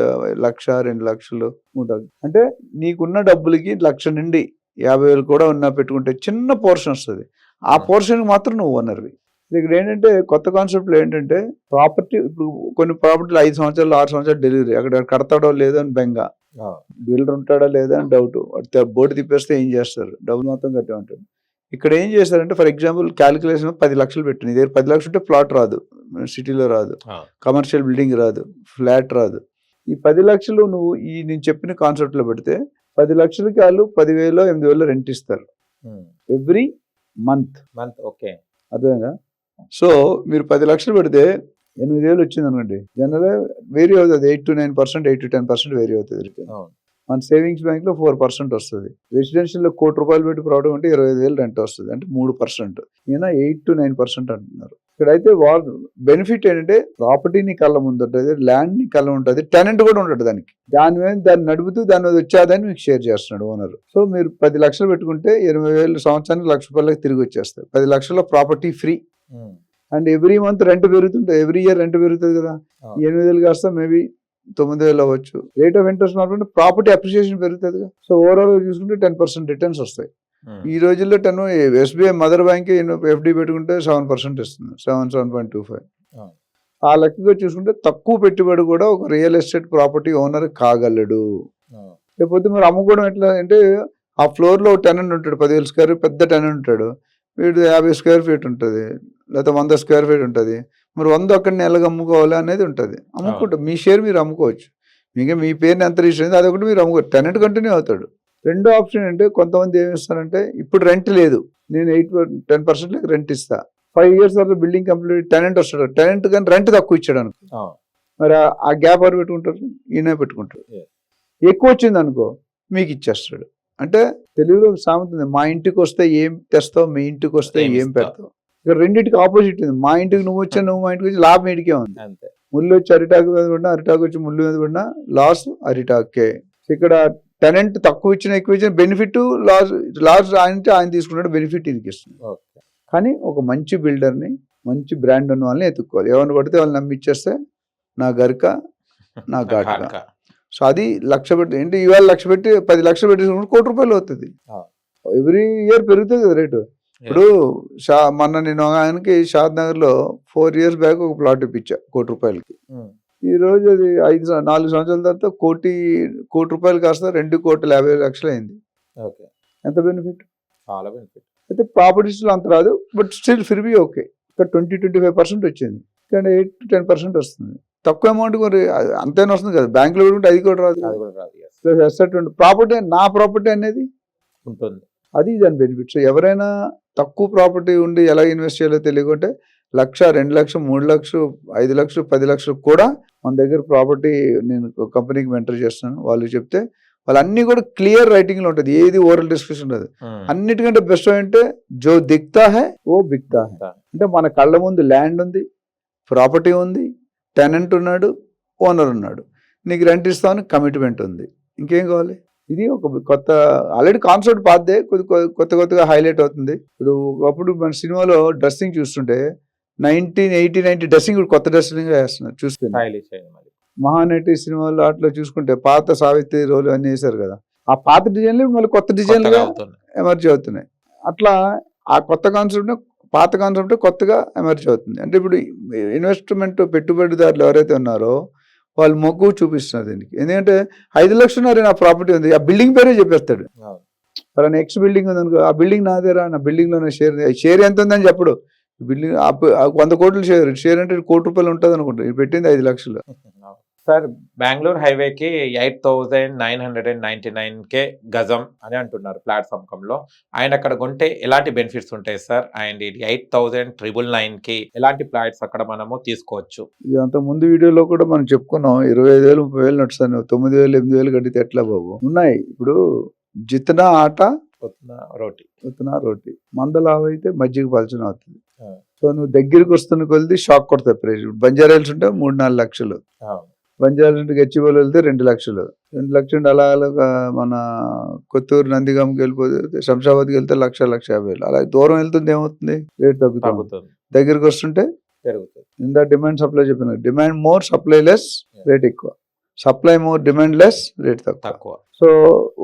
[SPEAKER 8] లక్ష 2 లక్షలు ఉంటుంది. అంటే నీకున్న డబ్బులకి 1,00,000 నుండి 50,000 కూడా ఉన్నా పెట్టుకుంటే చిన్న పోర్షన్ వస్తుంది. ఆ పోర్షన్కి మాత్రం నువ్వు ఓనర్వి. ఇక్కడ ఏంటంటే కొత్త కాన్సెప్ట్లో ఏంటంటే ప్రాపర్టీ, ఇప్పుడు కొన్ని ప్రాపర్టీలు 5 సంవత్సరాలు 6 సంవత్సరాలు డెలివరీ, అక్కడ కడతాడో లేదో అని బెంగ, బిల్డర్ ఉంటాడా లేదా అని డౌట్, బోర్డు తిప్పేస్తే ఏం చేస్తారు? డబ్బులు మొత్తం కట్టే ఉంటాడు. ఇక్కడ ఏం చేస్తారంటే ఫర్ ఎగ్జాంపుల్ క్యాలిక్యులేషన్ 10 లక్షలు పెట్టు, నీ దగ్గర 10 లక్షలు ఉంటే ప్లాట్ రాదు, సిటీలో రాదు, కమర్షియల్ బిల్డింగ్ రాదు, ఫ్లాట్ రాదు. ఈ 10 లక్షలు నువ్వు ఈ నేను చెప్పిన కాన్సెప్ట్లో పెడితే 10 లక్షలకి వాళ్ళు 10,000 8,000 రెంట్ ఇస్తారు ఎవ్రీ మంత్.
[SPEAKER 7] ఓకే,
[SPEAKER 8] అర్థమైందా? సో మీరు 10 లక్షలు పెడితే 8,000 వచ్చింది అనుకోండి, జనరల్గా వేరీ అవుతుంది 8 to 9%, 8 to 10% వేరీ అవుతుంది. మన సేవింగ్స్ బ్యాంక్లో 4% వస్తుంది. రెసిడెన్షియల్లో ₹1,00,00,000 పెట్టి ప్రాపర్టీ ఉంటే 25,000 రెంట్ వస్తుంది, అంటే 3%. ఈయన 8 to 9% అంటున్నారు. ఇక్కడైతే వాళ్ళు బెనిఫిట్ ఏంటంటే ప్రాపర్టీ నీ కళ్ళ ముందు ఉంటుంది, ల్యాండ్ నీ కళ్ళ ఉంటుంది, టెనెంట్ కూడా ఉంటాడు దానికి. దాన్ని నడుపుతూ దాని మీద వచ్చేదని మీకు షేర్ చేస్తున్నాడు ఓనర్. సో మీరు 10 లక్షలు పెట్టుకుంటే 20,000 సంవత్సరానికి ₹1,00,000 తిరిగి వచ్చేస్తాయి. 10 లక్షల property free. And every month rent పెరుగుతుంటుంది, ఎవ్రీ ఇయర్ రెంట్ పెరుగుతుంది కదా. 8,000 కాస్త మేబీ 9,000 అవ్వచ్చు. రేట్ ఆఫ్ ఇంట్రెస్ట్ మాత్రం ప్రాపర్టీ అప్రిషియేషన్ పెరుగుతుంది కదా. సో ఓవరాల్ చూసుకుంటే 10% రిటర్న్స్ వస్తాయి. ఈ రోజుల్లో SBI మదర్ బ్యాంక్ FD పెట్టుకుంటే 7% ఇస్తుంది, 7.25. ఆ లెక్కగా చూసుకుంటే తక్కువ పెట్టుబడి కూడా ఒక రియల్ ఎస్టేట్ ప్రాపర్టీ ఓనర్ కాగలడు. లేకపోతే మరి అమ్ముకోవడం ఎట్లా అంటే ఆ ఫ్లోర్లో టెనెంట్ ఉంటాడు, 10,000 స్క్వేర్ పెద్ద టెనెంట్ ఉంటాడు, వీడు 50 స్క్వేర్ ఫీట్ ఉంటుంది, లేకపోతే 100 స్క్వేర్ ఫీట్ ఉంటుంది. మరి 100 అక్కడ నెలగా అమ్ముకోవాలి అనేది ఉంటుంది. అమ్ముకుంటాం, మీ షేర్ మీరు అమ్ముకోవచ్చు, మీకు మీ పేరుని ఎంత రిజిస్టర్ అయింది అదొకటి మీరు అమ్ముకోవచ్చు, టెనెంట్ కంటిన్యూ అవుతాడు. రెండో ఆప్షన్ అంటే కొంతమంది ఏమి ఇస్తారంటే ఇప్పుడు రెంట్ లేదు, నేను 10% రెంట్ ఇస్తా, 5 years తర్వాత బిల్డింగ్ కంప్లీట్ టెనెంట్ వస్తాడు, టెనెంట్ కానీ రెంట్ తక్కువ ఇచ్చాడు అనుకో, మరి ఆ గ్యాప్ ఎవరు పెట్టుకుంటారు? ఈయన పెట్టుకుంటాడు. ఎక్కువ వచ్చింది అనుకో మీకు ఇచ్చేస్తాడు. అంటే తెలుగులో సామెత ఉంది, మా ఇంటికి వస్తే ఏం తెస్తావు, మీ ఇంటికి వస్తే ఏం పెడతావు. ఇక్కడ రెండింటికి ఆపోజిట్ ఉంది. మా ఇంటికి నువ్వు వచ్చా, నువ్వు మా ఇంటికి వచ్చి లాభం ఇంటికే ఉంది. ముళ్ళు వచ్చి అరిటాకు మీద పడినా, అరిటాకు వచ్చి ముళ్ళు మీద పడినా లాస్ అరిటాకే. ఇక్కడ టెనెంట్ తక్కువ ఇచ్చిన ఎక్కువ ఇచ్చిన బెనిఫిట్ లాస్ ఆయన తీసుకున్నాడు, బెనిఫిట్ ఇది ఇస్తుంది. కానీ ఒక మంచి బిల్డర్ని, మంచి బ్రాండ్ ఉన్న వాళ్ళని ఎత్తుక్కోవాలి. ఎవరిని పడితే వాళ్ళని నమ్మిచ్చేస్తే నా గరిక నా ఘాటుక. సో అది లక్ష పెట్టి ఏంటి, ఇవాళ లక్ష పెట్టి 10 లక్షలు పెట్టి ₹1,00,00,000 అవుతుంది. ఎవ్రీ ఇయర్ పెరుగుతుంది కదా రేటు. ఇప్పుడు మొన్న నేను ఆయనకి షాద్ నగర్లో 4 years బ్యాక్ ఒక ప్లాట్ ఇప్పించా ₹1,00,00,000. ఈ రోజు అది 4 సంవత్సరాల తర్వాత ₹1,00,00,000 కాస్త ₹2,50,00,000 అయింది. ఎంత బెనిఫిట్?
[SPEAKER 7] చాలా బెనిఫిట్.
[SPEAKER 8] అయితే ప్రాపర్టీస్లో అంత రాదు, but still Phir B okay. ఇక్కడ 20-25% వచ్చింది, ఇక్కడ 8 to 10% వస్తుంది. తక్కువ అమౌంట్ మరి అంతేనా వస్తుంది కదా, బ్యాంకులో పెట్టుకుంటే అది కూడా రాదు. ప్రాపర్టీ నా ప్రాపర్టీ అనేది
[SPEAKER 7] ఉంటుంది,
[SPEAKER 8] అది దాని బెనిఫిట్. సో ఎవరైనా తక్కువ ప్రాపర్టీ ఉండి ఎలా ఇన్వెస్ట్ చేయాలో తెలియకుంటే 1,00,000, 2,00,000, 3,00,000, 5,00,000, 10,00,000 కూడా మన దగ్గర ప్రాపర్టీ నేను కంపెనీకి మెంటర్ చేస్తాను, వాళ్ళు చెప్తే వాళ్ళన్నీ కూడా క్లియర్ రైటింగ్లో ఉంటుంది, ఏది ఓరల్ డిస్కషన్ ఉండదు. అన్నిటికంటే బెస్ట్ ఏంటంటే జో దిక్తా హై ఓ బిక్తా హై. అంటే మన కళ్ళ ముందు ల్యాండ్ ఉంది, ప్రాపర్టీ ఉంది, టెనెంట్ ఉన్నాడు, ఓనర్ ఉన్నాడు, నీకు రెంట్ ఇస్తామని కమిట్మెంట్ ఉంది, ఇంకేం కావాలి? ఇది ఒక కొత్త ఆల్రెడీ కాన్సెప్ట్ పాతదే కొత్తగా హైలైట్ అవుతుంది. ఇప్పుడు ఒకప్పుడు మన సినిమాలో డ్రెస్సింగ్ చూస్తుంటే 1980-90 డ్రెస్సింగ్ కొత్త డ్రెస్సింగ్ వేస్తున్నారు చూస్తే. మహానటి సినిమాలో అట్లా చూసుకుంటే పాత సావిత్రి రోలు అన్ని వేశారు కదా, ఆ పాత డిజైన్లు మళ్ళీ కొత్త డిజైన్లుగా ఎమర్జీ అవుతున్నాయి. అట్లా ఆ కొత్త కాన్సెప్ట్ పాత కాన్సెప్ట్ కొత్తగా ఎమర్జీ అవుతుంది. అంటే ఇప్పుడు ఇన్వెస్ట్మెంట్ పెట్టుబడిదారులు ఎవరైతే ఉన్నారో వాళ్ళు మొగ్గు చూపిస్తున్నారు దీనికి. ఎందుకంటే 5 లక్షలు నా ప్రాపర్టీ ఉంది, ఆ బిల్డింగ్ పేరే చెప్పేస్తాడు. అలా నెక్స్ట్ బిల్డింగ్ ఉంది అనుకో, ఆ బిల్డింగ్ నాదేరా, నా బిల్డింగ్లో నా షేర్ ఎంత ఉందని చెప్పడు. బిల్డింగ్ 100 కోట్లు షేర్ అంటే ₹1,00,00,000 ఉంటుంది అనుకుంటా, పెట్టింది 5 లక్షలు.
[SPEAKER 7] సార్ బెంగళూరు హైవేకి 8,999 గజం అని అంటున్నారు ప్లాట్ఫామ్లో. ఆయన అక్కడ కొంటే ఎలాంటి బెనిఫిట్స్ ఉంటాయి సార్? అండ్ 8,999 ఎలాంటి ఫ్లాట్స్ అక్కడ మనము తీసుకోవచ్చు?
[SPEAKER 8] ఇది అంత ముందు వీడియోలో కూడా మనం చెప్పుకున్నాం, 25,000-30,000 నడుస్తాను, 9,000 8,000 కడితే ఎట్లా బాబు ఉన్నాయి. ఇప్పుడు జితనా ఆట ఉత్తనా రోటీ మందలావు అయితే మజ్జిగ పలచన అవుతుంది. సో నువ్వు దగ్గరికి వస్తున్న కొలిది షాక్ కొడతాయి ప్రైజ్. బంజారా హిల్స్ ఉంటే 3-4 లక్షలు, బంజారా నుండి గచ్చిబౌలి వెళ్తే 2 లక్షలు, 2 లక్షలు నుండి అలాగా మన కొత్తూరు నందిగామకి వెళ్ళిపోతే శంషాబాద్కి వెళ్తే 1,50,000 అలా దూరం వెళ్తుంది ఏమవుతుంది, రేట్ తగ్గుతుంది.
[SPEAKER 7] తగ్గుతుంది,
[SPEAKER 8] దగ్గరికి వస్తుంటే
[SPEAKER 7] పెరుగుతుంది.
[SPEAKER 8] ఇందా డిమాండ్ సప్లై చెప్పిన, demand more supply less, rate ఎక్కువ. Supply more demand less, rate తక్కువ.
[SPEAKER 7] తక్కువ.
[SPEAKER 8] సో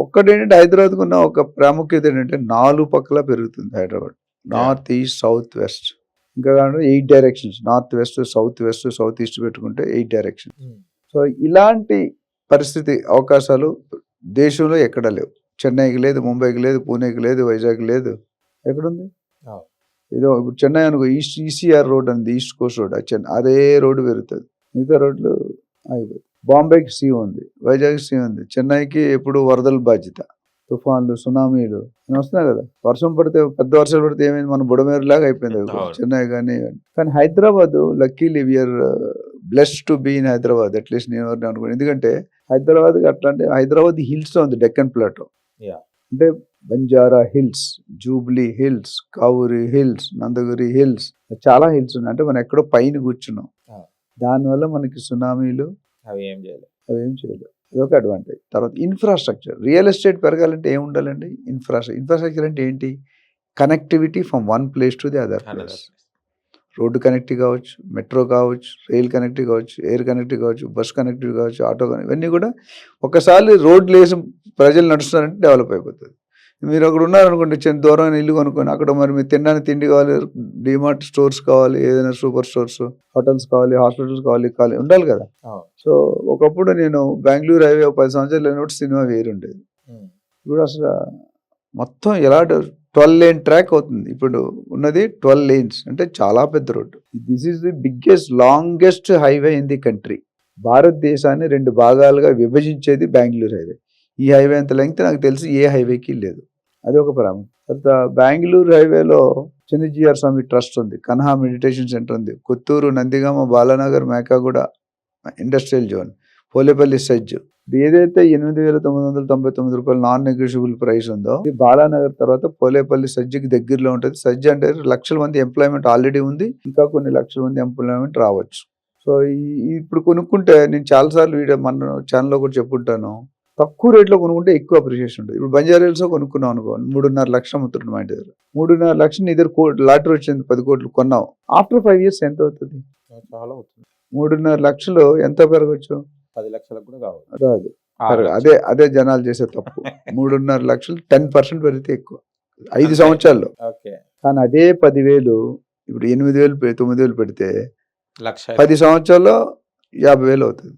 [SPEAKER 8] ఒక్కటి ఏంటంటే హైదరాబాద్కు ఉన్న ఒక ప్రాముఖ్యత ఏంటంటే 4 పక్కల పెరుగుతుంది Hyderabad, north east south west. ఇంకా కాకుండా 8 directions, north west south west south east పెట్టుకుంటే 8 డైరెక్షన్స్. సో ఇలాంటి పరిస్థితి అవకాశాలు దేశంలో ఎక్కడ లేవు. చెన్నైకి లేదు, ముంబైకి లేదు, పూణేకి లేదు, వైజాగ్ లేదు, ఎక్కడుంది? ఏదో ఇప్పుడు చెన్నై అనుకో, ఈసీఆర్ రోడ్ అంది, ఈస్ట్ కోస్ట్ రోడ్, అదే రోడ్డు పెరుగుతుంది, మిగతా రోడ్లు ఆగిపోతుంది. బాంబేకి సీ ఉంది, వైజాగ్ సీ ఉంది, చెన్నైకి ఎప్పుడు వరదల బాధ్యత, తుఫాన్లు సునామీలు వస్తున్నాయి కదా. వర్షం పడితే పెద్ద వర్షాలు పడితే ఏమైంది, మన బుడమేరు లాగా అయిపోయింది చెన్నై. కానీ Hyderabad luckily we're blessed to be in Hyderabad, at least నేను అనుకున్నాను. ఎందుకంటే హైదరాబాద్ అట్లా అంటే హైదరాబాద్ హిల్స్ ఉంది, డెక్కన్ ప్లాటో అంటే Banjara hills, Jubilee hills, Kavuri hills, Nandagiri hills, చాలా హిల్స్ ఉన్నాయి. అంటే మనం ఎక్కడో పైన కూర్చున్నాం, దానివల్ల మనకి సునామీలు
[SPEAKER 7] అవి ఏం చేయలేదు.
[SPEAKER 8] ఇది ఒక అడ్వాంటేజ్. తర్వాత ఇన్ఫ్రాస్ట్రక్చర్, రియల్ ఎస్టేట్ పెరగాలంటే ఏమి ఉండాలండి? ఇన్ఫ్రాస్ట్రక్చర్ అంటే ఏంటి? Connectivity from one place to the other place. Road connective కావచ్చు, మెట్రో కావచ్చు, రైల్ కనెక్టివ్ కావచ్చు, ఎయిర్ కనెక్టివ్ కావచ్చు, బస్ కనెక్టివ్ కావచ్చు, ఆటో కనెక్టివ్, ఇవన్నీ కూడా ఒకసారి రోడ్లు వేసి ప్రజలు నడుస్తున్నారంటే డెవలప్ అయిపోతుంది. మీరు అక్కడ ఉన్నారనుకోండి, చిన్న దూరమైన ఇల్లు కొనుక్కొని అక్కడ మరి మీరు తినడానికి తిండి కావాలి, డిమార్ట్ స్టోర్స్ కావాలి, ఏదైనా సూపర్ స్టోర్స్, హోటల్స్ కావాలి, హాస్పిటల్స్ కావాలి ఉండాలి కదా. సో ఒకప్పుడు నేను బెంగళూరు హైవే 10 సంవత్సరాలు లేనప్పుడు సినిమా వేరుండేది. ఇప్పుడు అసలు మొత్తం ఎలా 12 లేన్ ట్రాక్ అవుతుంది. ఇప్పుడు ఉన్నది 12 లేన్స్, అంటే చాలా పెద్ద road. This is the biggest longest highway in the country. భారతదేశాన్ని 2 భాగాలుగా విభజించేది బెంగళూరు హైవే. ఈ హైవే అంత లెంగ్త్ నాకు తెలిసి ఏ హైవేకి లేదు. అది ఒక ప్రాముఖ్యత. తర్వాత బెంగళూరు హైవేలో చిన్నజీఆర్ స్వామి ట్రస్ట్ ఉంది, కన్హా మెడిటేషన్ సెంటర్ ఉంది, కొత్తూరు, నందిగామ, బాలానగర్, మేకాగూడ ఇండస్ట్రియల్ జోన్, పోలేపల్లి సజ్జు. ఏదైతే 8,999 రూపాయలు నాన్ నెగోషియబుల్ ప్రైస్ ఉందో, ఇది బాలానగర్ తర్వాత పోలేపల్లి సజ్జుకి దగ్గరలో ఉంటుంది. సజ్జు అంటే లక్షల మంది ఎంప్లాయ్మెంట్ ఆల్రెడీ ఉంది, ఇంకా కొన్ని లక్షల మంది ఎంప్లాయ్మెంట్ రావచ్చు. సో ఇప్పుడు కొనుక్కుంటే, నేను చాలాసార్లు మన ఛానల్లో కూడా చెప్పుంటాను, తక్కువ రేట్లో కొనుక్కుంటే ఎక్కువ అప్రిషియేషన్ ఉంటుంది. ఇప్పుడు బంజారా హిల్స్ కొనుక్కున్నాం అనుకో, 3.5 లక్షలు అమ్ముతుంటుంది మా ఇంటి దగ్గర. 3.5 లక్షలు నీ దగ్గర లాటరీ వచ్చింది, 10 కోట్లు కొన్నావు. ఆఫ్టర్ 5 years ఎంత అవుతుంది?
[SPEAKER 7] చాలా అవుతుంది.
[SPEAKER 8] 3.5 లక్షలు ఎంత పెరగచ్చు?
[SPEAKER 7] 10 లక్షలకు కూడా
[SPEAKER 8] రాదు. అదే జనాలు చేసే తప్పు. 3.5 లక్షలు 10% పెరిగితే ఎక్కువ 5 సంవత్సరాల్లో. కానీ అదే 10,000 ఇప్పుడు 8,000 9,000 పెడితే 10 సంవత్సరాల్లో 50,000 అవుతుంది.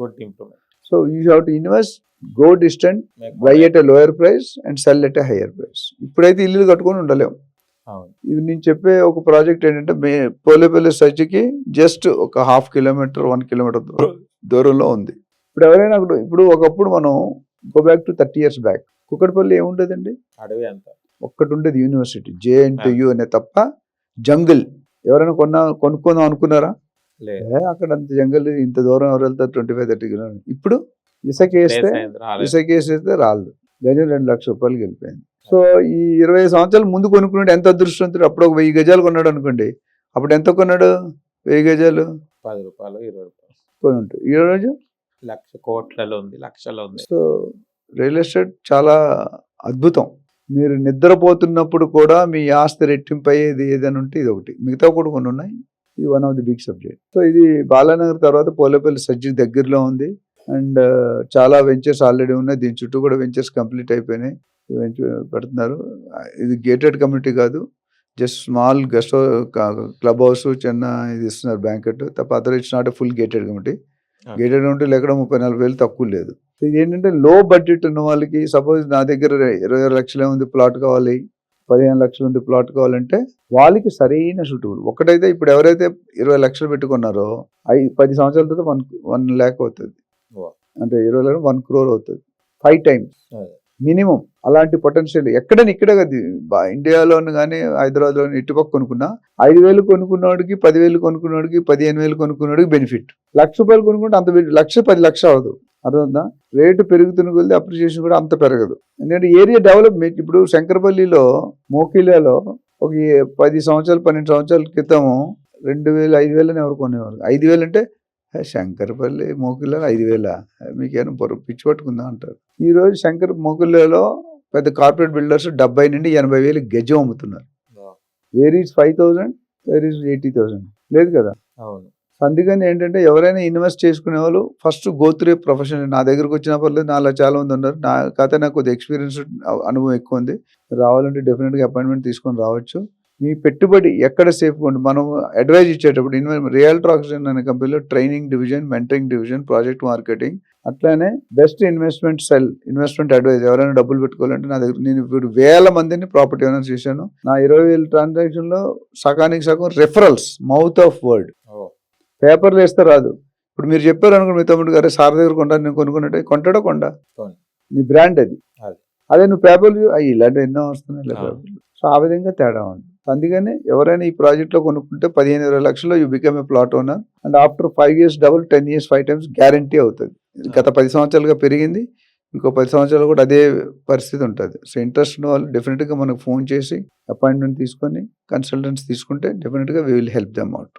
[SPEAKER 7] Good improvement.
[SPEAKER 8] So you have to invest, go distant, by at a lower price and cell at a hire price. ఇప్పుడైతే ఇల్లు కట్టుకొని ఉండలేము. ఇది నేను చెప్పే ఒక ప్రాజెక్ట్ ఏంటంటే, పోలేపల్లి సజ్జకి జస్ట్ ఒక 1/2 కిలోమీటర్ 1 కిలోమీటర్ దూరంలో ఉంది. ఇప్పుడు ఎవరైనా ఇప్పుడు ఒకప్పుడు మనం go back to 30 years back, Kukatpally ఏముండేదండి?
[SPEAKER 7] అడవి అంతా ఒక్కటి
[SPEAKER 8] ఉండేది, యూనివర్సిటీ, JNTU అనే తప్ప జంగిల్. ఎవరైనా కొనుక్కుందాం అనుకున్నారా? అక్కడ అంత జంగల్, ఇంత దూరం ఎవరు వెళ్తారు? 25-30 కిలోమీటర్లు. ఇప్పుడు ఇసుకేస్తే రాలేదు, గజం 2 లక్షల రూపాయలకి వెళ్ళిపోయింది. సో ఈ 25 సంవత్సరాలు ముందు కొనుక్కున్నాడు ఎంత అదృష్టవంతుడు. అప్పుడు ఒక 1000 గజాలు కొన్నాడు అనుకోండి, అప్పుడు ఎంత కొన్నాడు? 1000 గజాలు
[SPEAKER 7] 10 రూపాయలు 20 రూపాయలు
[SPEAKER 8] కొని ఉంటాయి. ఈరోజు
[SPEAKER 7] లక్ష కోట్లలో ఉంది, లక్షలో ఉంది.
[SPEAKER 8] సో రియల్ ఎస్టేట్ చాలా అద్భుతం. మీరు నిద్రపోతున్నప్పుడు కూడా మీ ఆస్తి రెట్టింపు అయ్యేది ఏదైనా ఉంటే ఇది ఒకటి, మిగతా కూడా కొన్ని ఉన్నాయి. ఇది one of the big subject. So ఇది బాలానగర్ తర్వాత పోలేపల్లి సజ్జికి దగ్గరలో ఉంది. అండ్ చాలా వెంచర్స్ ఆల్రెడీ ఉన్నాయి, దీని చుట్టూ కూడా వెంచర్స్ కంప్లీట్ అయిపోయినాయి, పెడుతున్నారు. ఇది గేటెడ్ కమ్యూనిటీ కాదు, just small guest club house, చిన్న ఇది ఇస్తున్నారు, బ్యాంకెట్ తప్ప. Other it's not full gated community. Gated community ఎక్కడ 30-40 తక్కువ లేదు. ఇది ఏంటంటే లో బడ్జెట్ ఉన్న వాళ్ళకి, సపోజ్ నా దగ్గర 20 లక్షలే ఉంది ప్లాట్ కావాలి, 15 లక్షలు ఉంది ప్లాట్ కావాలంటే వాళ్ళకి సరైన సూటబుల్. ఒకటైతే ఇప్పుడు ఎవరైతే 20 లక్షలు పెట్టుకున్నారో 10 సంవత్సరాల తర్వాత 1 lakh అవుతుంది, అంటే 20 లక్షలు 1 crore అవుతుంది, 5 times మినిమం. అలాంటి పొటెన్షియల్ ఎక్కడైనా, ఇక్కడే కదా ఇండియాలోను కానీ హైదరాబాద్లోని ఇటుపక్క కొనుక్కున్నా 5,000 కొనుక్కున్నవాడికి, 10,000 కొనుక్కున్నవాడికి, 15,000 కొనుక్కున్నవాడికి బెనిఫిట్. ₹1,00,000 కొనుక్కుంటే అంత 10 లక్షలు అవ్వదు. అర్థందా? రేటు పెరుగుతున్న కొద్ది అప్రిషియేషన్ కూడా అంత పెరగదు. ఎందుకంటే ఏరియా డెవలప్మెంట్. ఇప్పుడు శంకరపల్లిలో, మోకిలాలో ఒక 10 సంవత్సరాలు 12 సంవత్సరాల క్రితం 2,000 5,000 అని ఎవరు కొనేవారు? 5,000 అంటే శంకరపల్లి మోకిల్లో 5,000 మీకేమైనా పిచ్చి పట్టుకుందా అంటారు. ఈరోజు మోకిల్లలో పెద్ద కార్పొరేట్ బిల్డర్స్ 70 నుండి 80,000 గజం అమ్ముతున్నారు. వేర్ ఈజ్ 5,000, వేర్ ఈజ్ 80,000 లేదు కదా.
[SPEAKER 7] అవును.
[SPEAKER 8] అందుకని ఏంటంటే ఎవరైనా ఇన్వెస్ట్ చేసుకునే వాళ్ళు ఫస్ట్ గో త్రూ ప్రొఫెషనల్. నా దగ్గరకు వచ్చిన పర్లేదు, నాలో చాలా మంది ఉన్నారు. నా కథ నాకు కొద్దిగా ఎక్స్పీరియన్స్ అనుభవం ఎక్కువ ఉంది. రావాలంటే డెఫినెట్గా అపాయింట్మెంట్ తీసుకొని రావచ్చు. మీ పెట్టుబడి ఎక్కడ సేఫ్గా ఉంటుంది మనం అడ్వైజ్ ఇచ్చేటప్పుడు రియల్టర్ ఆక్సిజన్ అనే కంపెనీలో training division, mentoring division, project marketing, అట్లానే best investment cell, investment advice. ఎవరైనా డబ్బులు పెట్టుకోవాలంటే నా దగ్గర నేను ఇప్పుడు 1000 మందిని ప్రాపర్టీ ఓనర్స్ చేశాను. నా 20,000 ట్రాన్సాక్షన్లో సగానికి సగం రెఫరల్స్, మౌత్ ఆఫ్ వర్డ్. పేపర్లు వేస్తే రాదు. ఇప్పుడు మీరు చెప్పారు అనుకోండి, మీ తమ్ముడు గారు సార్ దగ్గర కొంటాను, నేను కొనుక్కున్నట్టే కొంటాడో కొండా, నీ బ్రాండ్ అది. అదే నువ్వు పేపర్లు ఇలాంటి ఎన్నో వస్తున్నాయి పేపర్లు. సో ఆ విధంగా తేడా ఉంది. అందుకని ఎవరైనా ఈ ప్రాజెక్ట్లో కొనుక్కుంటే 15-20 లక్షల్లో you become a plot owner and after 5 years double, 10 years 5 times guarantee అవుతుంది. గత 10 సంవత్సరాలుగా పెరిగింది, ఇంకో 10 సంవత్సరాలు కూడా అదే పరిస్థితి ఉంటుంది. సో ఇంట్రెస్ట్ ఉన్న వాళ్ళు డెఫినెట్గా మనకు ఫోన్ చేసి అపాయింట్మెంట్ తీసుకొని కన్సల్టెంట్స్ తీసుకుంటే డెఫినెట్గా we will help them out.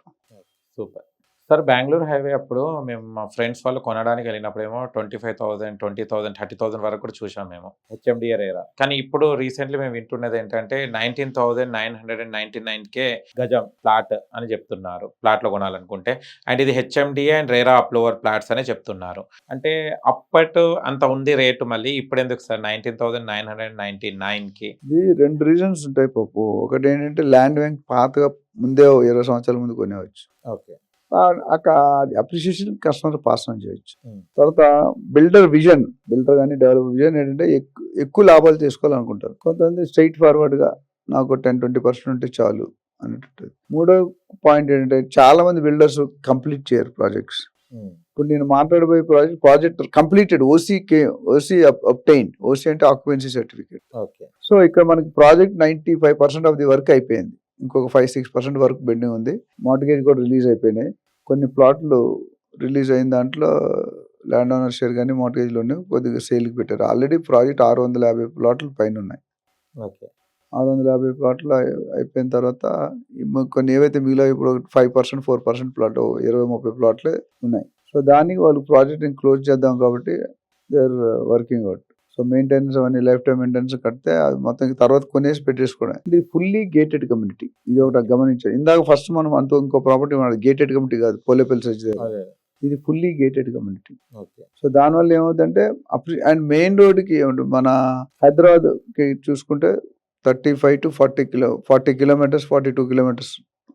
[SPEAKER 7] Super sir. Bengaluru highway అప్పుడు మేము మా ఫ్రెండ్స్ వాళ్ళు కొనడానికి వెళ్ళినప్పుడు ఏమో 25,000, 20,000, 30,000 వరకు కూడా చూసాం మేము హెచ్ఎండిఏ రేరా. కానీ ఇప్పుడు రీసెంట్లీ మేము వింటున్నది ఏంటంటే 19,999 గజం ప్లాట్ అని చెప్తున్నారు, ప్లాట్లో కొనాలనుకుంటే. అండ్ ఇది హెచ్ఎండిఏ అండ్ రేరా అప్లోవర్ ప్లాట్స్ అని చెప్తున్నారు. అంటే అప్పటి అంత ఉంది రేటు, మళ్ళీ ఇప్పుడు ఎందుకు సార్ 19,999కి?
[SPEAKER 8] ఇది 2 రీజన్స్ ఉంటాయి పప్పు. ఒకటి ఏంటంటే ల్యాండ్ బ్యాంక్ పాతగా ముందే 20 సంవత్సరాల ముందు కొనేవచ్చు.
[SPEAKER 7] Okay.
[SPEAKER 8] Appreciation customer pass on చేయొచ్చు. తర్వాత బిల్డర్ కానీ డెవలపర్ విజన్ ఏంటంటే ఎక్కువ లాభాలు చేసుకోవాలనుకుంటారు. కొంతమంది స్ట్రైట్ ఫార్వర్డ్గా నాకు 10-20% ఉంటే చాలు అన్నట్టు. మూడో పాయింట్ ఏంటంటే చాలా మంది బిల్డర్స్ కంప్లీట్ చేయరు ప్రాజెక్ట్స్. ఇప్పుడు నేను మాట్లాడబోయే project completed, OC obtained. OC అంటే ఆక్యుపెన్సీ సర్టిఫికేట్.
[SPEAKER 7] ఓకే. సో
[SPEAKER 8] ఇక్కడ మనకి ప్రాజెక్ట్ 95% ఆఫ్ ది వర్క్ అయిపోయింది, ఇంకొక 5-6% వర్క్ పెండింగ్ ఉంది. మార్టిగేజ్ కూడా రిలీజ్ అయిపోయినాయి. కొన్ని ప్లాట్లు రిలీజ్ అయిన దాంట్లో ల్యాండ్ ఓనర్ షేర్ కానీ మార్టిగేజ్లోనే కొద్దిగా సేల్కి పెట్టారు. ఆల్రెడీ ప్రాజెక్ట్ 650 ప్లాట్లు పైన ఉన్నాయి.
[SPEAKER 7] ఓకే.
[SPEAKER 8] 650 ప్లాట్లు అయిపోయిన తర్వాత కొన్ని ఏవైతే మిగిలిన ఇప్పుడు 5%, 4% ప్లాట్ 20-30 ప్లాట్లే ఉన్నాయి. సో దానికి వాళ్ళు ప్రాజెక్ట్ని క్లోజ్ చేద్దాం కాబట్టి they are working out. So maintenance అవన్నీ లైఫ్ టైం మెయింటెనెన్స్ కడితే అది మొత్తం తర్వాత కొనేసి పెట్టేసుకోవడం. ఇది ఫుల్లీ గేటెడ్ కమ్యూనిటీ. ఇది ఒకటి గమనించాలి. ఇందాక ఫస్ట్ మనం ఇంకో ప్రాపర్టీ గేటెడ్ కమ్యూనిటీ కాదు, పోలేపల్లి సజ్, ఇది ఫుల్లీ గేటెడ్ కమ్యూనిటీ. సో దానివల్ల ఏమవుతుందంటే అండ్ మెయిన్ రోడ్కి ఏముంటుంది, మన హైదరాబాద్కి చూసుకుంటే 35 to 40 kilometers, 42 kilometers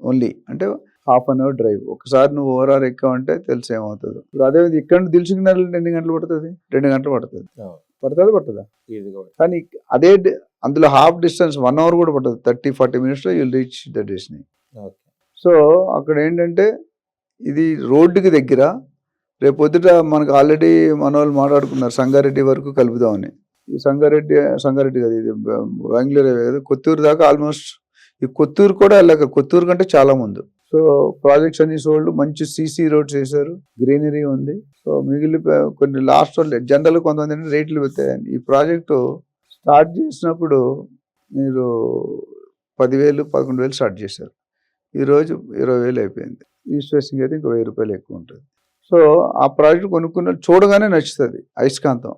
[SPEAKER 8] ఓన్లీ. అంటే ½ an hour డ్రైవ్. ఒకసారి నువ్వు ఓవరాల్ ఎక్కావంటే తెలిసి ఏమవుతుంది. ఇప్పుడు అదే ఇక్కడ నుంచి దిల్సుఖ్నగర్ ఎన్ని గంటలు పడుతుంది? 2 గంటలు పడుతుంది. పడుతుందా? కానీ అదే అందులో హాఫ్ డిస్టెన్స్ 1 hour కూడా పడుతుంది. 30-40 minutes లో you'll reach the destiny. So అక్కడ ఏంటంటే ఇది రోడ్డుకి దగ్గర. రేపు పొద్దుట మనకు ఆల్రెడీ మన వాళ్ళు మాట్లాడుకున్నారు సంగారెడ్డి వరకు కలుపుదామని. ఈ సంగారెడ్డి కాదు, ఇది బెంగళూరు కాదు, కొత్తూరు దాకా ఆల్మోస్ట్. ఈ కొత్తూరు కూడా వెళ్ళక, కొత్తూరు కంటే చాలా ముందు. సో ప్రాజెక్ట్స్ అన్ని సోల్డ్, మంచి సీసీ రోడ్స్ వేశారు, గ్రీనరీ ఉంది. సో కొన్ని లాస్ట్ జనరల్ కొంతమంది రేట్లు పెడతాయి. ఈ ప్రాజెక్టు స్టార్ట్ చేసినప్పుడు మీరు 10,000, 11,000 స్టార్ట్ చేశారు. ఈరోజు 20,000 అయిపోయింది. ఈస్ట్ వెస్టింగ్ అయితే ఇంకో 1,000 రూపాయలు ఎక్కువ ఉంటుంది. సో ఆ ప్రాజెక్ట్ కొనుక్కున్న చూడగానే నచ్చుతుంది. అయస్కాంతం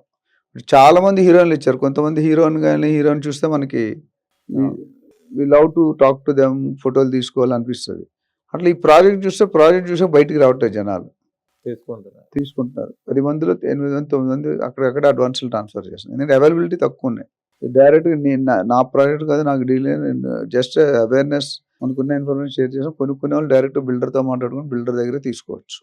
[SPEAKER 8] చాలా మంది హీరోయిన్లు ఇచ్చారు. కొంతమంది హీరోయిన్ చూస్తే మనకి we love to talk to them, ఫోటోలు తీసుకోవాలనిపిస్తుంది. అట్లా ఈ ప్రాజెక్ట్ చూస్తే బయటికి రావట్లేదు, జనాలు తీసుకుంటున్నారు. 10 మందిలో 8 మంది 9 మంది అక్కడక్కడ అడ్వాన్స్లు ట్రాన్స్ఫర్ చేస్తున్నారు. ఎందుకంటే అవైలబిలిటీ తక్కువ ఉన్నాయి. డైరెక్ట్గా నా ప్రాజెక్ట్ కాదు, నాకు డీల్ జస్ట్ అవేర్నెస్, మనకున్న ఇన్ఫర్మేషన్ షేర్ చేసాం. కొనుక్కునే వాళ్ళు డైరెక్ట్ బిల్డర్తో మాట్లాడుకుని బిల్డర్ దగ్గర తీసుకోవచ్చు.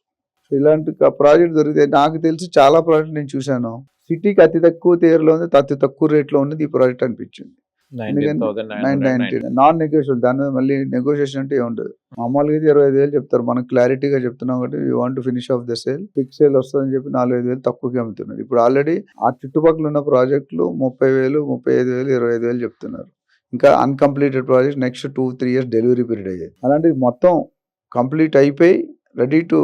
[SPEAKER 8] సో ఇలాంటి ప్రాజెక్ట్ దొరికితే నాకు తెలిసి చాలా ప్రాజెక్ట్ నేను చూశాను. సిటీకి అతి తక్కువ తీరులో ఉంది, అతి తక్కువ రేట్లో ఉన్నది ఈ ప్రాజెక్ట్ అనిపించింది. 990 నాన్ నెగోషియబుల్. దాని మీద మళ్ళీ నెగోషియేషన్ అంటే ఏముంటుంది. మామూలుగా 25,000 చెప్తారు. మనం క్లారిటీగా చెప్తున్నాం కాబట్టి you want to finish off the sale, fix sale వస్తుందని చెప్పి 4-5,000 తక్కువకి అమ్ముతున్నారు. ఇప్పుడు ఆల్రెడీ ఆ చుట్టుపక్కల ఉన్న ప్రాజెక్టులు 30,000, 35,000, 25,000 చెప్తున్నారు. ఇంకా uncompleted project next 2-3 years delivery period అయ్యేది. అలాంటిది మొత్తం కంప్లీట్ అయిపోయి రెడీ టు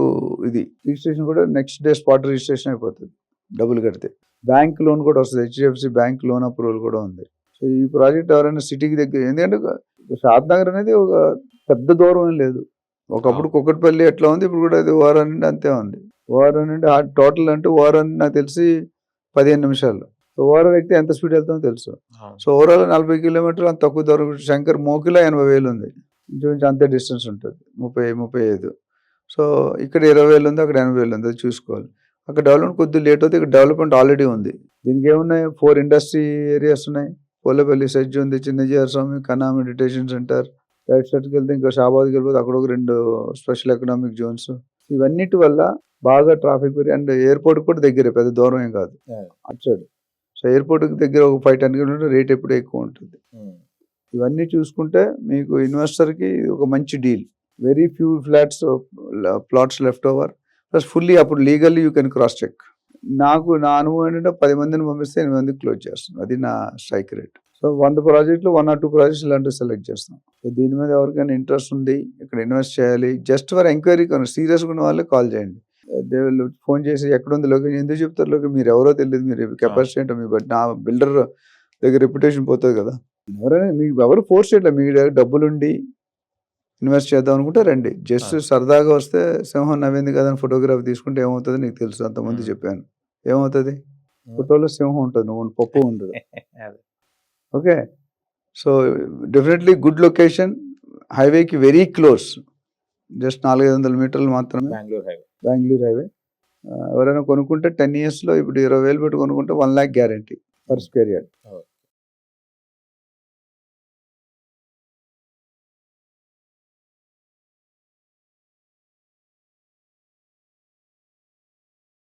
[SPEAKER 8] ఇది రిజిస్ట్రేషన్ కూడా నెక్స్ట్ డే స్పాట్ రిజిస్ట్రేషన్ అయిపోతుంది డబ్బులు కడితే. బ్యాంక్ లోన్ కూడా వస్తుంది, హెచ్డిఎఫ్సి బ్యాంక్ లోన్ అప్రూవల్ కూడా ఉంది. సో ఈ ప్రాజెక్ట్ ఎవరైనా సిటీకి దగ్గర, ఎందుకంటే షాద్ నగర్ అనేది ఒక పెద్ద దూరం ఏం లేదు, ఒకప్పుడు కుక్కట్పల్లి ఎట్లా ఉంది, ఇప్పుడు కూడా అది ఓవరాల్ నుండి అంతే ఉంది. ఓవరాల్ నుండి టోటల్ అంటే ఓవరాల్ నాకు తెలిసి 15 నిమిషాలు. ఓవరాల్ ఎక్కితే ఎంత స్పీడ్ వెళ్తామో తెలుసు. సో ఓవరాల్ 40 కిలోమీటర్లు అంత తక్కువ దూరం. శంకర్ మోకిలో 80,000 ఉంది, ఇంచుమించు అంతే డిస్టెన్స్ ఉంటుంది, 30-35. సో ఇక్కడ 20,000 ఉంది, అక్కడ 80,000 ఉంది, అది చూసుకోవాలి. అక్కడ డెవలప్మెంట్ కొద్దిగా లేట్ అవుతుంది, ఇక్కడ డెవలప్మెంట్ ఆల్రెడీ ఉంది. దీనికి ఏమున్నాయి, 4 ఇండస్ట్రీ ఏరియాస్ ఉన్నాయి. పోలేపల్లి సెజ్ ఉంది, చిన్నజీఆర్ స్వామి, కన్నా మెడిటేషన్ సెంటర్. రైట్ సైడ్కి వెళ్తే ఇంకా షాబాద్కి వెళ్ళిపోతే అక్కడ ఒక 2 స్పెషల్ ఎకనామిక్ జోన్స్. ఇవన్నిటి వల్ల బాగా ట్రాఫిక్ పెరిగి, అండ్ ఎయిర్పోర్ట్ కూడా దగ్గరే, పెద్ద దూరం ఏం కాదు అటు సైడ్. సో ఎయిర్పోర్ట్కి దగ్గర ఒక 5-10 కిలోమీటర్, రేట్ ఎప్పుడు ఎక్కువ ఉంటుంది. ఇవన్నీ చూసుకుంటే మీకు ఇన్వెస్టర్కి ఒక మంచి deal. Very few plots left over, plus fully అప్పుడు legally you can cross check. నా అనుభవం ఏంటంటే 10 మందిని పంపిస్తే 8 మందికి క్లోజ్ చేస్తాను, అది నా స్ట్రైక్ రేట్. సో 100 ప్రాజెక్టులు 1 or 2 ప్రాజెక్ట్స్ ఇలాంటివి సెలెక్ట్ చేస్తాం. సో దీని మీద ఎవరికైనా ఇంట్రెస్ట్ ఉంది, ఇక్కడ ఇన్వెస్ట్ చేయాలి, జస్ట్ ఫర్ ఎంక్వైరీ సీరియస్గా ఉన్న వాళ్ళే కాల్ చేయండి. దే విల్ ఫోన్ చేసి ఎక్కడ ఉంది లొకేషన్, ఎందుకు చెప్తారు లొకేషన్, మీరు ఎవరో తెలియదు, మీరు కెపాసిటీ ఏంటో మీ బట్ నా బిల్డర్ దగ్గర రెప్యుటేషన్ పోతుంది కదా. ఎవరైనా మీకు ఎవరు ఫోర్స్ చేయట్లేదు, మీ దగ్గర డబ్బులుండి ఇన్వెస్ట్ చేద్దాం అనుకుంటే రండి. జస్ట్ సరదాగా వస్తే సింహం నవ్వింది కదా అని ఫోటోగ్రఫీ తీసుకుంటే ఏమవుతుంది నీకు తెలుసు, అంతమంది చెప్పాను. ఏమవుతుంది, ఫోటోలో సింహం ఉంటుంది, నువ్వు పప్పు ఉండదు. Okay, so definitely good location, హైవేకి వెరీ క్లోజ్, జస్ట్ 400-500 మీటర్లు మాత్రమే బెంగళూరు హైవే. ఎవరైనా కొనుక్కుంటే 10 yearsలో ఇప్పుడు 20,000 పెట్టి కొనుక్కుంటే 1 lakh guarantee per square yard.